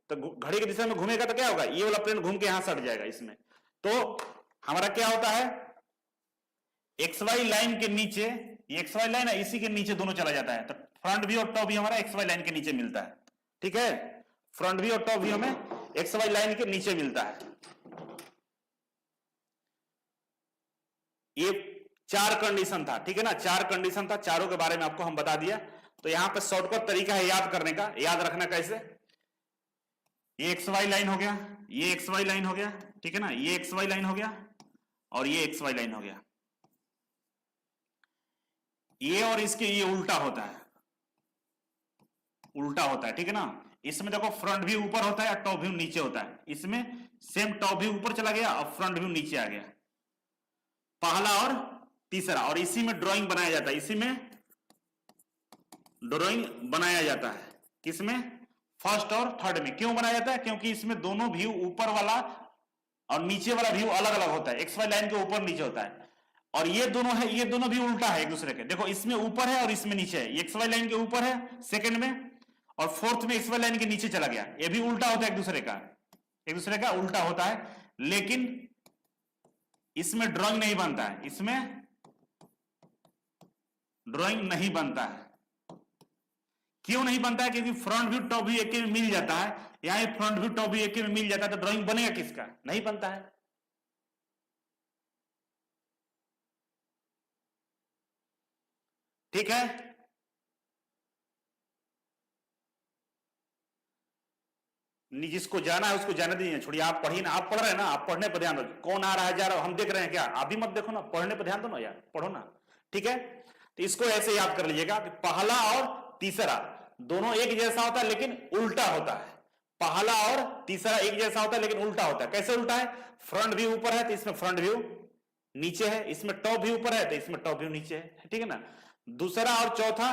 तो घड़ी की दिशा में घूमेगा तो क्या होगा, ये वाला प्लेन घूम के यहां सट जाएगा इसमें। तो हमारा क्या होता है, एक्स वाई लाइन के नीचे, ये एक्स वाई लाइन है, इसी के नीचे दोनों चला जाता है, तो फ्रंट व्यू और टॉप व्यू हमारा एक्स वाई लाइन के नीचे मिलता है, ठीक है। फ्रंट व्यू और टॉप व्यू में एक्स वाई लाइन के नीचे मिलता है। ये चार कंडीशन था, ठीक है ना, चार कंडीशन था, चारों के बारे में आपको हम बता दिया। तो यहां पे शॉर्टकट तरीका है याद करने का, याद रखना कैसे। ये एक्स वाई लाइन हो गया, ये एक्स वाई लाइन हो गया, ठीक है ना, ये एक्स वाई लाइन हो गया और ये एक्स वाई लाइन हो गया। ये और इसके ये उल्टा होता है, उल्टा होता है, ठीक है ना। इसमें देखो फ्रंट व्यू ऊपर होता है, टॉप व्यू नीचे होता है। इसमें सेम टॉप व्यू ऊपर चला गया और फ्रंट व्यू नीचे आ गया, पहला और तीसरा। और इसी में ड्राइंग बनाया जाता है, इसी में ड्राइंग बनाया जाता है, किसमें? फर्स्ट और थर्ड में। क्यों बनाया जाता है? क्योंकि इसमें दोनों व्यू, ऊपर वाला और नीचे वाला व्यू अलग अलग होता है, एक्स वाई लाइन के ऊपर नीचे होता है। और ये दोनों है, ये दोनों भी उल्टा है एक दूसरे के। देखो इसमें ऊपर है और इसमें नीचे है, एक्स वाई लाइन के ऊपर है सेकंड में और फोर्थ में एक्स वाई लाइन के नीचे चला गया। ये भी उल्टा होता है एक दूसरे का उल्टा होता है, लेकिन इसमें ड्राइंग नहीं बनता है, इसमें ड्राइंग नहीं बनता है। क्यों नहीं बनता है? क्योंकि फ्रंट व्यू टॉप व्यू एक में मिल जाता है, यहां फ्रंट व्यू टॉप व्यू एक में मिल जाता है, तो ड्राइंग बनेगा किसका? नहीं बनता है। ठीक है, जिसको जाना है उसको जाने दीजिए, छोड़िए, आप पढ़िए ना, आप पढ़ रहे हैं ना, आप पढ़ने पर ध्यान दो। कौन आ रहा है जा रहा है हम देख रहे हैं क्या? आप भी मत देखो ना, पढ़ने पर ध्यान दो ना यार, पढ़ो ना, ठीक है। तो इसको ऐसे याद कर लीजिएगा कि पहला और तीसरा दोनों एक जैसा होता है लेकिन उल्टा होता है। पहला और तीसरा एक जैसा होता है लेकिन उल्टा होता है। कैसे उल्टा है? फ्रंट व्यू ऊपर है तो इसमें फ्रंट व्यू नीचे है, इसमें टॉप व्यू ऊपर है तो इसमें टॉप व्यू नीचे है, ठीक है ना। दूसरा और चौथा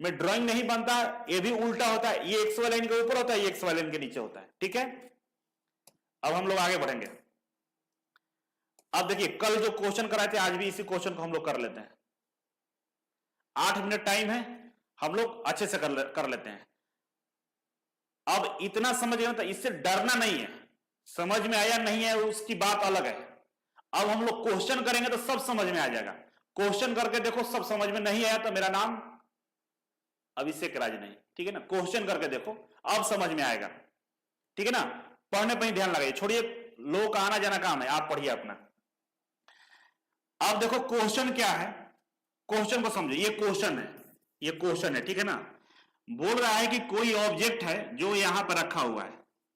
में ड्राइंग नहीं बनता, ये भी उल्टा होता है, ये एक्स वाई लाइन के ऊपर होता है, ये एक्स वाई लाइन के नीचे होता है, ठीक है। अब हम लोग आगे बढ़ेंगे। अब देखिए, कल जो क्वेश्चन कराए थे आज भी इसी क्वेश्चन को हम लोग कर लेते हैं। 8 मिनट टाइम है, हम लोग अच्छे से कर लेते हैं। अब इतना समझ गए तो इससे डरना नहीं है, समझ में आया नहीं है उसकी बात अलग है। अब हम लोग क्वेश्चन करेंगे तो सब समझ में आ जाएगा। क्वेश्चन करके देखो, सब समझ में नहीं आया तो मेरा नाम अभिषेक राज नहीं, ठीक है ना। क्वेश्चन करके देखो, अब समझ में आएगा, ठीक है ना। पढ़ने पर ही ध्यान लगाइए, छोड़िए लोगों का आना जाना काम है, आप पढ़िए अपना। अब देखो क्वेश्चन क्या है, क्वेश्चन को समझो। ये क्वेश्चन है, ये क्वेश्चन है, ठीक है ना। बोल रहा है कि कोई ऑब्जेक्ट है जो यहां पर रखा हुआ है,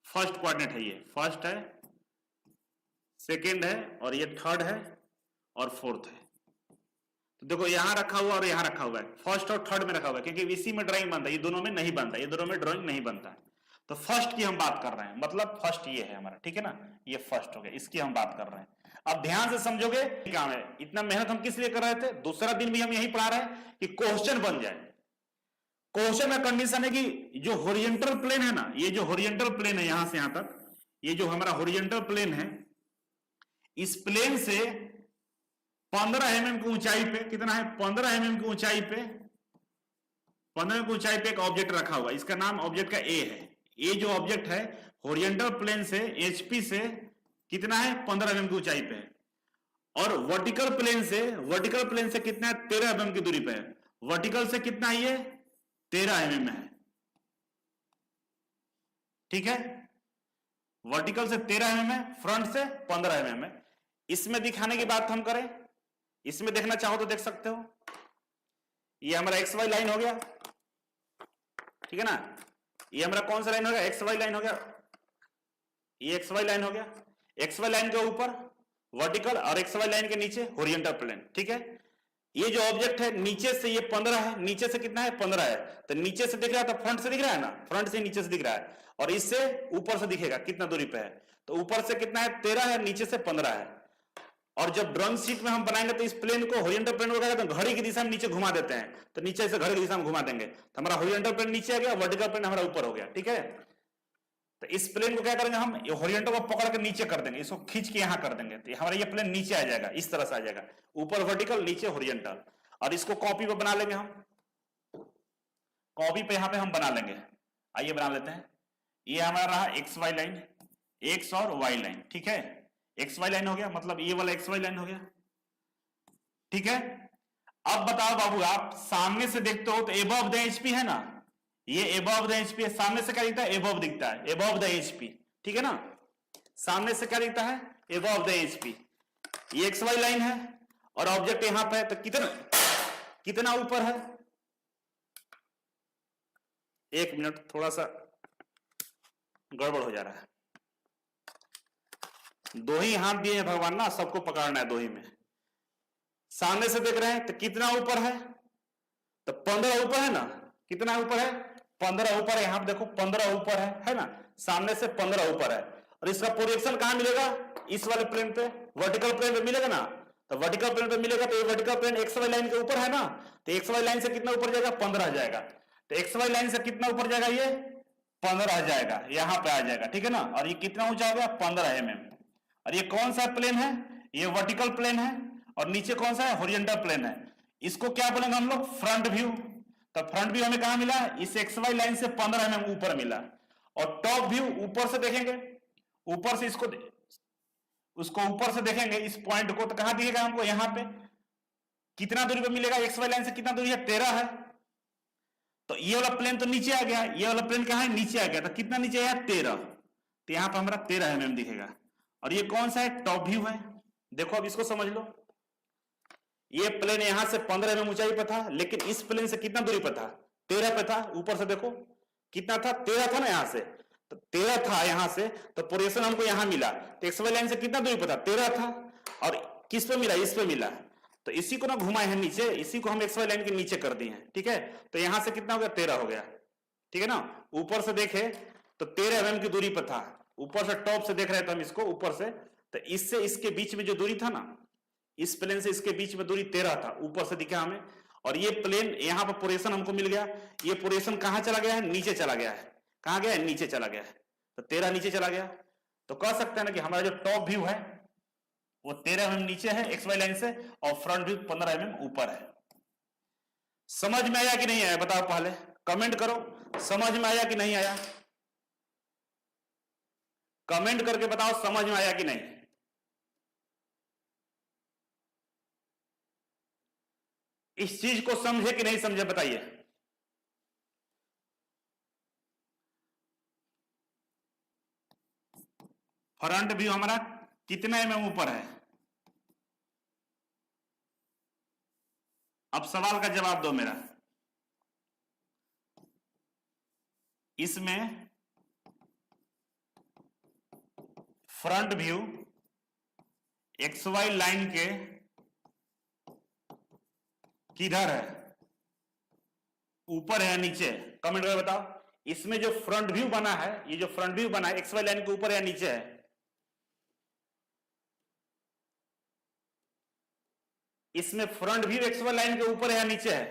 फर्स्ट कोऑर्डिनेट है, ये फर्स्ट है सेकेंड है और ये थर्ड है और फोर्थ है। तो देखो यहां रखा हुआ और यहां रखा हुआ है, फर्स्ट और थर्ड में रखा हुआ है, क्योंकि इसी में ड्राइंग बनता है, ये दोनों में नहीं बनता, ये दोनों में ड्राइंग नहीं बनता। तो फर्स्ट की हम बात कर रहे हैं, मतलब फर्स्ट ये है हमारा, ठीक है ना, ये फर्स्ट हो गया, इसकी हम बात कर रहे हैं। अब ध्यान से समझोगे काम है, इतना मेहनत हम किस लिए कर रहे थे, दूसरा दिन भी हम यही पढ़ा रहे हैं कि क्वेश्चन बन जाए। क्वेश्चन में कंडीशन है कि जो होरिजेंटल प्लेन है ना, ये जो होरिजेंटल प्लेन है यहां से यहां तक, ये जो हमारा होरिजेंटल प्लेन है, इस प्लेन से 15 mm की ऊंचाई पे, कितना है 15 mm की ऊंचाई पे, 15 की ऊंचाई पे एक ऑब्जेक्ट रखा हुआ, इसका नाम ऑब्जेक्ट का ए है। ये जो ऑब्जेक्ट है होरिजेंटल प्लेन से एचपी से कितना है 15 mm की ऊंचाई पे है, और वर्टिकल प्लेन से कितना है 13 mm की दूरी पे है। वर्टिकल से कितना है ये 13 mm है, ठीक है, वर्टिकल से 13 mm है, फ्रंट से 15 mm है। इसमें दिखाने की बात हम करें, इसमें देखना चाहो तो देख सकते हो, ये हमारा एक्स वाई लाइन हो गया, ठीक है ना, ये हमारा कौन सा लाइन हो गया, एक्स वाई लाइन हो गया, ये एक्स वाई लाइन हो गया, एक्स वाई लाइन के ऊपर वर्टिकल और एक्स वाई लाइन के नीचे होरिजेंटल प्लेन, ठीक है। ये जो ऑब्जेक्ट है नीचे से ये 15 है, नीचे से कितना है 15 है, तो नीचे से दिख रहा है तो फ्रंट से दिख रहा है ना, फ्रंट से नीचे से दिख रहा है, और इससे ऊपर से दिखेगा कितना दूरी पे है, तो ऊपर से कितना है 13 है, नीचे से 15 है। और जब ड्राइंग शीट में हम बनाएंगे तो इस प्लेन को होरिजेंटल प्लेन को क्या कहते हैं, घड़ी की दिशा में नीचे घुमा देते हैं, तो नीचे से घड़ी की दिशा में घुमा देंगे, तो हमारा होरिजेंटल प्लेन नीचे आ गया, वर्टिकल प्लेन हमारा ऊपर हो गया, ठीक है। तो इस प्लेन को क्या करेंगे हम, होरिजेंटल को पकड़ के नीचे कर देंगे, इसको खींच के यहां कर देंगे, तो हमारा ये प्लेन नीचे आ जाएगा, इस तरह से आ जाएगा, ऊपर वर्टिकल नीचे होरिजेंटल। और इसको कॉपी पे बना लेंगे हम, कॉपी पे यहां पे हम बना लेंगे, आइए बना लेते हैं। ये हमारा रहा एक्स वाई लाइन, एक्स और वाई लाइन, ठीक है, एक्स वाई लाइन हो गया, मतलब ये वाला एक्स वाई लाइन हो गया, ठीक है। अब बताओ बाबू, आप सामने से देखते हो तो एबव द एचपी है ना, ये एबव द एचपी है, सामने से क्या दिखता है, एबव दिखता है, एबव द एचपी, ठीक है ना, सामने से क्या दिखता है, एबव द एचपी। ये एक्स वाई लाइन है और ऑब्जेक्ट यहां पे है, तो कितना ऊपर है, एक मिनट थोड़ा सा गड़बड़ हो जा रहा है, दो ही हाथ दिए हैं भगवान ना, सबको पकड़ना है दो ही में। सामने से देख रहे हैं तो कितना ऊपर है, तो 15 ऊपर है ना, कितना ऊपर है 15 ऊपर है, यहां पे देखो 15 ऊपर है ना, सामने से 15 ऊपर है। और इसका प्रोजेक्शन कहां मिलेगा, इस वाले प्लेन पे, वर्टिकल प्लेन पे मिलेगा ना, तो वर्टिकल प्लेन पे मिलेगा, तो ये vertical plane X Y line के ऊपर है ना, तो एक्स वाई लाइन से कितना ऊपर जाएगा 15 जाएगा, तो एक्स वाई लाइन से कितना ऊपर जाएगा, ये 15 जाएगा, यहां पे आ जाएगा, ठीक है ना। और ये कितना ऊंचा हो गया 15 mm। और ये कौन सा प्लेन है, ये वर्टिकल प्लेन है, और नीचे कौन सा है होरिजेंटल प्लेन है, इसको क्या बोलेंगे हम लोग, फ्रंट व्यू। तो फ्रंट व्यू हमें कहां मिला, इस एक्स वाई लाइन से 15 mm ऊपर मिला। और टॉप व्यू ऊपर से देखेंगे, ऊपर से उसको ऊपर से देखेंगे इस पॉइंट को, तो कहां दिखेगा हमको, यहां पे कितना दूरी पे मिलेगा, एक्स वाई लाइन से कितना दूरी है 13 है, तो ये वाला प्लेन तो नीचे आ गया, ये वाला प्लेन कहां है नीचे आ गया, तो कितना नीचे है 13, तो यहां पर हमारा 13 mm दिखेगा। और ये कौन सा है, टॉप व्यू है। देखो अब इसको समझ लो, ये प्लेन यहां से 15 mm ऊंचाई पर था, लेकिन इस प्लेन से कितना दूरी पर था 13 पे था, ऊपर से देखो कितना था 13 था ना, यहां से तो 13 था यहां से, तो पोजीशन हमको यहां मिला, तो एक्स वाई लाइन से कितना दूरी पर था 13 था, और किस पे मिला, इस पे मिला, तो इसी को ना घुमाए हैं नीचे, इसी को हम एक्स वाई लाइन के नीचे कर दिए हैं, ठीक है। तो यहां से कितना हो गया 13 हो गया, ठीक है ना। ऊपर से देखे तो 13 mm की दूरी पर था, ऊपर से टॉप से देख रहे थे हम इसको ऊपर से, तो इससे इसके बीच में जो दूरी था ना, इस प्लेन से इसके बीच में दूरी 13 था, ऊपर से दिखा हमें। और ये प्लेन यहां पर पोजीशन हमको मिल गया, ये पोजीशन कहां चला गया है, नीचे चला गया है, कहां गया है नीचे चला गया है, तो 13 नीचे चला गया। तो कह सकते हैं ना कि हमारा जो टॉप व्यू है वो 13 mm नीचे है एक्स वाई लाइन से, और फ्रंट व्यू 15 mm ऊपर है। समझ में आया कि नहीं आया, बताओ पहले कमेंट करो, समझ में आया कि नहीं आया, कमेंट करके बताओ समझ में आया कि नहीं। इस चीज को समझे कि नहीं समझे बताइए। फ्रंट व्यू हमारा कितना mm ऊपर है, अब सवाल का जवाब दो मेरा। इसमें front view X Y line के किधर है, ऊपर है या नीचे? कमेंट करके बताओ। इसमें जो फ्रंट व्यू बना है, ये जो फ्रंट व्यू बना है एक्स वाई लाइन के ऊपर या नीचे है? इसमें front view X Y line के ऊपर है या नीचे है?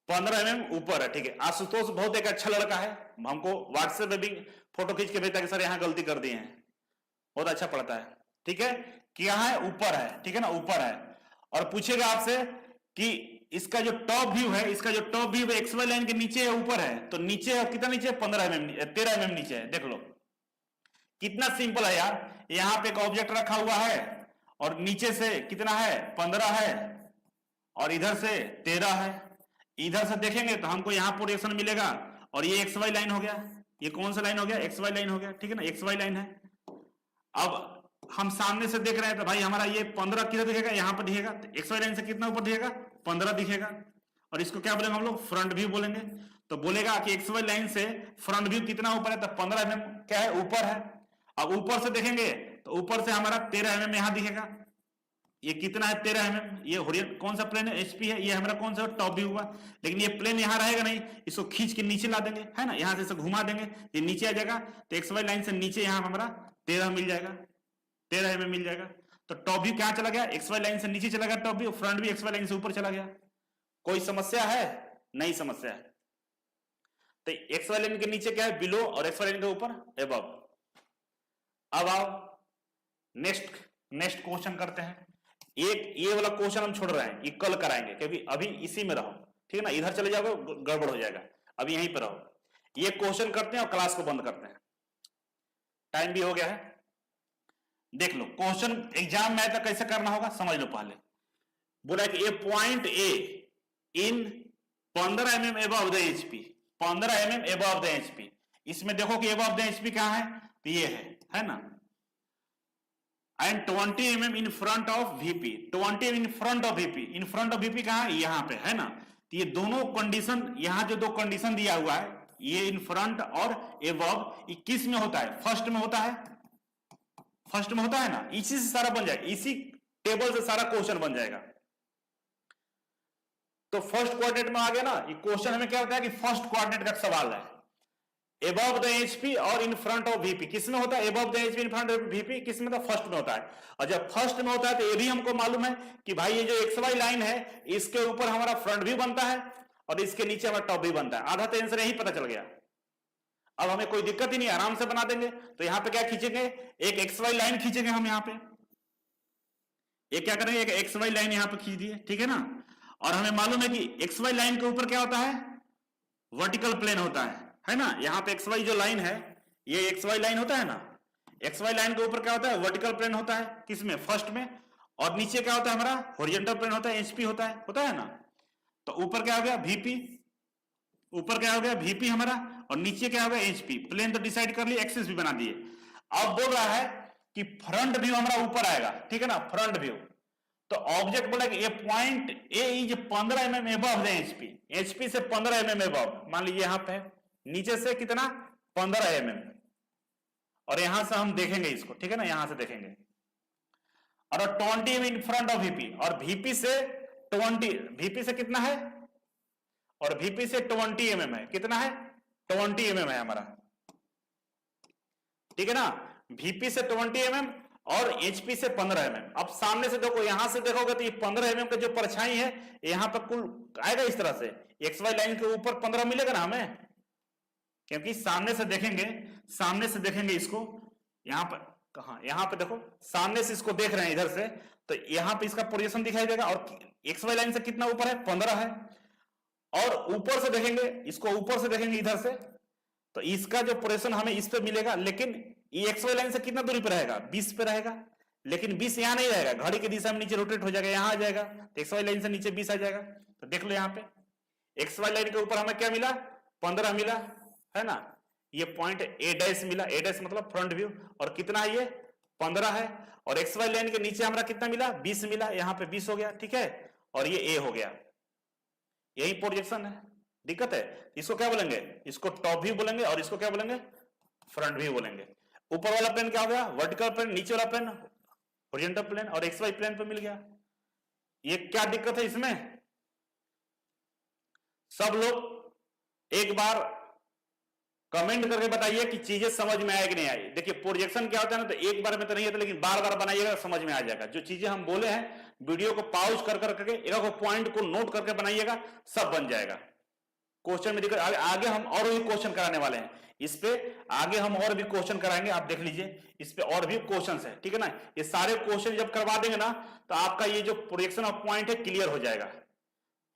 पंद्रह mm ऊपर है, ठीक है। आशुतोष बहुत एक अच्छा लड़का है, हमको व्हाट्सएप पे भी फोटो खींच के भेजता है कि सर यहां गलती कर दिए हैं, बहुत अच्छा पढ़ता है, ठीक है। क्या है, ऊपर है, ठीक है ना, ऊपर है। और पूछेगा आपसे कि इसका जो टॉप व्यू है, इसका जो टॉप व्यू है एक्स वाई लाइन के नीचे है ऊपर है? तो नीचे है, कितना नीचे? 15 mm, 13 mm नीचे है। देख लो कितना सिंपल है यार। यहां पे एक ऑब्जेक्ट रखा हुआ है और नीचे से कितना है, 15 है, और इधर से 13 है। इधर से देखेंगे तो हमको यहां प्रोजेक्शन मिलेगा, और ये एक्स वाई लाइन हो गया। ये कौन सा लाइन हो गया? एक्स वाई लाइन हो गया, ठीक है ना, एक्स वाई लाइन है। अब हम सामने से देख रहे हैं तो भाई हमारा ये 15 किधर दिखेगा? यहां पर दिखेगा। तो एक्स वाई लाइन से कितना ऊपर दिखेगा? 15 दिखेगा। और इसको क्या बोलेंगे हम लोग? फ्रंट व्यू बोलेंगे। तो बोलेगा कि एक्स वाई लाइन से फ्रंट व्यू कितना ऊपर है? तो 15 mm क्या है, ऊपर है। अब ऊपर से देखेंगे तो ऊपर से हमारा 13 mm यहां दिखेगा। ये कितना है? 13 mm। ये होरिजेंटल कौन सा प्लेन है? एचपी है। ये हमारा कौन सा टॉप व्यू हुआ। लेकिन ये प्लेन यहां रहेगा नहीं, इसको खींच के नीचे ला देंगे, है ना, यहां से इसे घुमा देंगे, ये नीचे आ जाएगा। तो एक्स वाई लाइन से नीचे यहां हमारा 13 मिल जाएगा, 13 mm मिल जाएगा। तो टॉप व्यू कहां चला गया? एक्स वाई लाइन से नीचे चला गया top view. Front view X Y line से ऊपर चला गया। कोई समस्या है? नहीं समस्या है। तो एक्स वाई लाइन के नीचे क्या है? बिलो, और एक्स वाई लाइन के ऊपर एबव। अब आओ नेक्स्ट क्वेश्चन करते हैं। एक ये वाला क्वेश्चन हम छोड़ रहे हैं, ये कल कराएंगे, क्योंकि अभी इसी में रहो, ठीक है ना। इधर चले जाओगे गड़बड़ हो जाएगा, अभी यहीं पर रहो। ये क्वेश्चन करते हैं और क्लास को बंद करते हैं, टाइम भी हो गया है। देख लो क्वेश्चन एग्जाम में आए तो कैसे करना होगा समझ लो। पहले बोला कि a point A in 15 mm above the HP, 15 mm above the HP. इसमें देखो कि एबव द एचपी कहां है? तो ये है ना। And 20 mm in front of VP, 20 mm in front of VP. In front of VP कहां है? यहां पे, है ना। तो ये दोनों कंडीशन, यहां जो दो कंडीशन दिया हुआ है, ये इन फ्रंट और एबव, ये किस में होता है? फर्स्ट में होता है, फर्स्ट में होता है ना। इसी से सारा बन जाएगा, इसी टेबल से सारा क्वेश्चन बन जाएगा। तो फर्स्ट क्वाड्रेंट में आ गया ना। ये क्वेश्चन हमें क्या होता है कि फर्स्ट क्वाड्रेंट का सवाल है। एबव द एचपी और इन फ्रंट ऑफ वीपी किस में होता है? Above the HP in front of VP किस में? तो फर्स्ट में होता है। और जब फर्स्ट में होता है तो ये भी हमको मालूम है कि भाई ये जो एक्स वाई लाइन है, इसके ऊपर हमारा फ्रंट व्यू बनता है और इसके नीचे हमारा टॉप व्यू बनता है। आधा तो आंसर यही पता चल गया। अब हमें कोई दिक्कत ही नहीं, आराम से बना देंगे। तो यहां पे क्या खींचेंगे? एक एक्स वाई लाइन खींचेंगे हम यहां पे। एक क्या करेंगे? एक एक्स वाई लाइन यहां पे खींच दिए, ठीक है ना। और हमें मालूम है कि एक्स वाई लाइन के ऊपर क्या होता है? वर्टिकल प्लेन होता है ना। यहां पे एक्स वाई जो लाइन है, ये एक्स वाई लाइन होता है ना। एक्स वाई लाइन के ऊपर क्या होता है? वर्टिकल प्लेन होता है, किसमें? फर्स्ट में। और नीचे क्या होता है हमारा? हॉरिजॉन्टल प्लेन होता है, एचपी होता है ना। तो ऊपर क्या हो गया? वीपी। ऊपर क्या हो गया? वीपी हमारा, और नीचे क्या हो गया? एचपी। प्लेन तो डिसाइड कर लिए, एक्सिस भी बना दिए। अब बोल रहा है कि फ्रंट व्यू हमारा ऊपर आएगा, ठीक है ना, फ्रंट व्यू। तो ऑब्जेक्ट बोला कि a point A is 15 mm above the HP. HP से 15 mm एबव, मान लीजिए यहां पे नीचे से कितना? 15 mm। और यहां से हम देखेंगे इसको, ठीक है ना, यहां से देखेंगे। और 20 mm in front of VP, और वीपी से 20, वीपी से कितना है? और वीपी से 20 mm है। कितना है? 20 mm है हमारा, ठीक है ना। वीपी से 20 mm और एचपी से 15 mm। अब सामने से देखो, यहां से देखोगे तो ये 15 mm का जो परछाई है यहां पर कुल आएगा इस तरह से। एक्स वाई लाइन के ऊपर 15 मिलेगा ना हमें, क्योंकि सामने से देखेंगे इसको। यहां पर कहा? यहां पे देखो, सामने से इसको देख रहे हैं इधर से, तो यहां पे इसका पोजीशन दिखाई देगा। और एक्स वाई लाइन से कितना ऊपर है? 15 है। और ऊपर से देखेंगे इसको, ऊपर से देखेंगे इधर से, तो इसका जो पोजीशन हमें इस पे मिलेगा। लेकिन ये एक्स वाई लाइन से कितना दूरी पे रहेगा? 20 पे रहेगा। लेकिन 20 यहां नहीं रहेगा, घड़ी की दिशा में नीचे रोटेट हो जाएगा, यहां आ जाएगा। तो एक्स वाई लाइन से नीचे 20 आ जाएगा। तो देख लो यहां पे एक्स वाई लाइन के ऊपर हमें क्या मिला? 15 मिला, है ना। ये पॉइंट ए डैश मिला, ए डैश मतलब फ्रंट व्यू। और कितना है ये? 15 है। और एक्स वाई लाइन के नीचे हमारा कितना मिला? 20 मिला। यहां पे 20 हो गया, ठीक है। और ये ए हो गया, यही प्रोजेक्शन है। दिक्कत है? इसको क्या बोलेंगे? इसको टॉप व्यू बोलेंगे और इसको क्या बोलेंगे? फ्रंट व्यू बोलेंगे। ऊपर वाला प्लेन क्या हो गया? वर्टिकल प्लेन, नीचे वाला प्लेन हॉरिजॉन्टल प्लेन, और एक्स वाई प्लेन पे मिल गया। ये क्या दिक्कत है इसमें? सब लोग एक बार कमेंट करके बताइए कि चीजें समझ में आए कि नहीं आई। देखिए प्रोजेक्शन क्या होता है ना, तो एक बार में तो नहीं आता, लेकिन बार बार बनाइएगा समझ में आ जाएगा। जो चीजें हम बोले हैं वीडियो को पॉज कर करके एक पॉइंट को नोट करके बनाइएगा, सब बन जाएगा। क्वेश्चन में दिक्कत आगे हम और भी क्वेश्चन कराने वाले हैं इस पे, आगे हम और भी क्वेश्चन कराएंगे, आप देख लीजिए इस पे और भी क्वेश्चन है, ठीक है ना। ये सारे क्वेश्चन जब करवा देंगे ना तो आपका ये जो प्रोजेक्शन ऑफ पॉइंट है क्लियर हो जाएगा।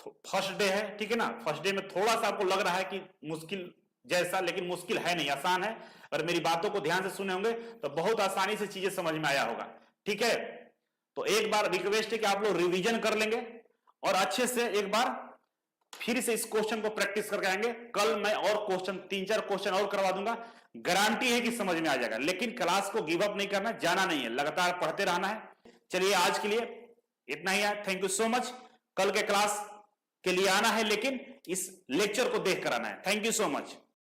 फर्स्ट डे है, ठीक है ना, फर्स्ट डे में थोड़ा सा आपको लग रहा है कि मुश्किल जैसा, लेकिन मुश्किल है नहीं, आसान है। अगर मेरी बातों को ध्यान से सुने होंगे तो बहुत आसानी से चीजें समझ में आया होगा, ठीक है। तो एक बार रिक्वेस्ट है कि आप लोग रिवीजन कर लेंगे और अच्छे से एक बार फिर से इस क्वेश्चन को प्रैक्टिस करके आएंगे। कल मैं और क्वेश्चन 3-4 क्वेश्चन और करवा दूंगा, गारंटी है कि समझ में आ जाएगा। लेकिन क्लास को गिव अप नहीं करना, जाना नहीं है, लगातार पढ़ते रहना है। चलिए आज के लिए इतना ही है, थैंक यू सो मच। कल के क्लास के लिए आना है, लेकिन इस लेक्चर को देख कर आना है। Thank you so much.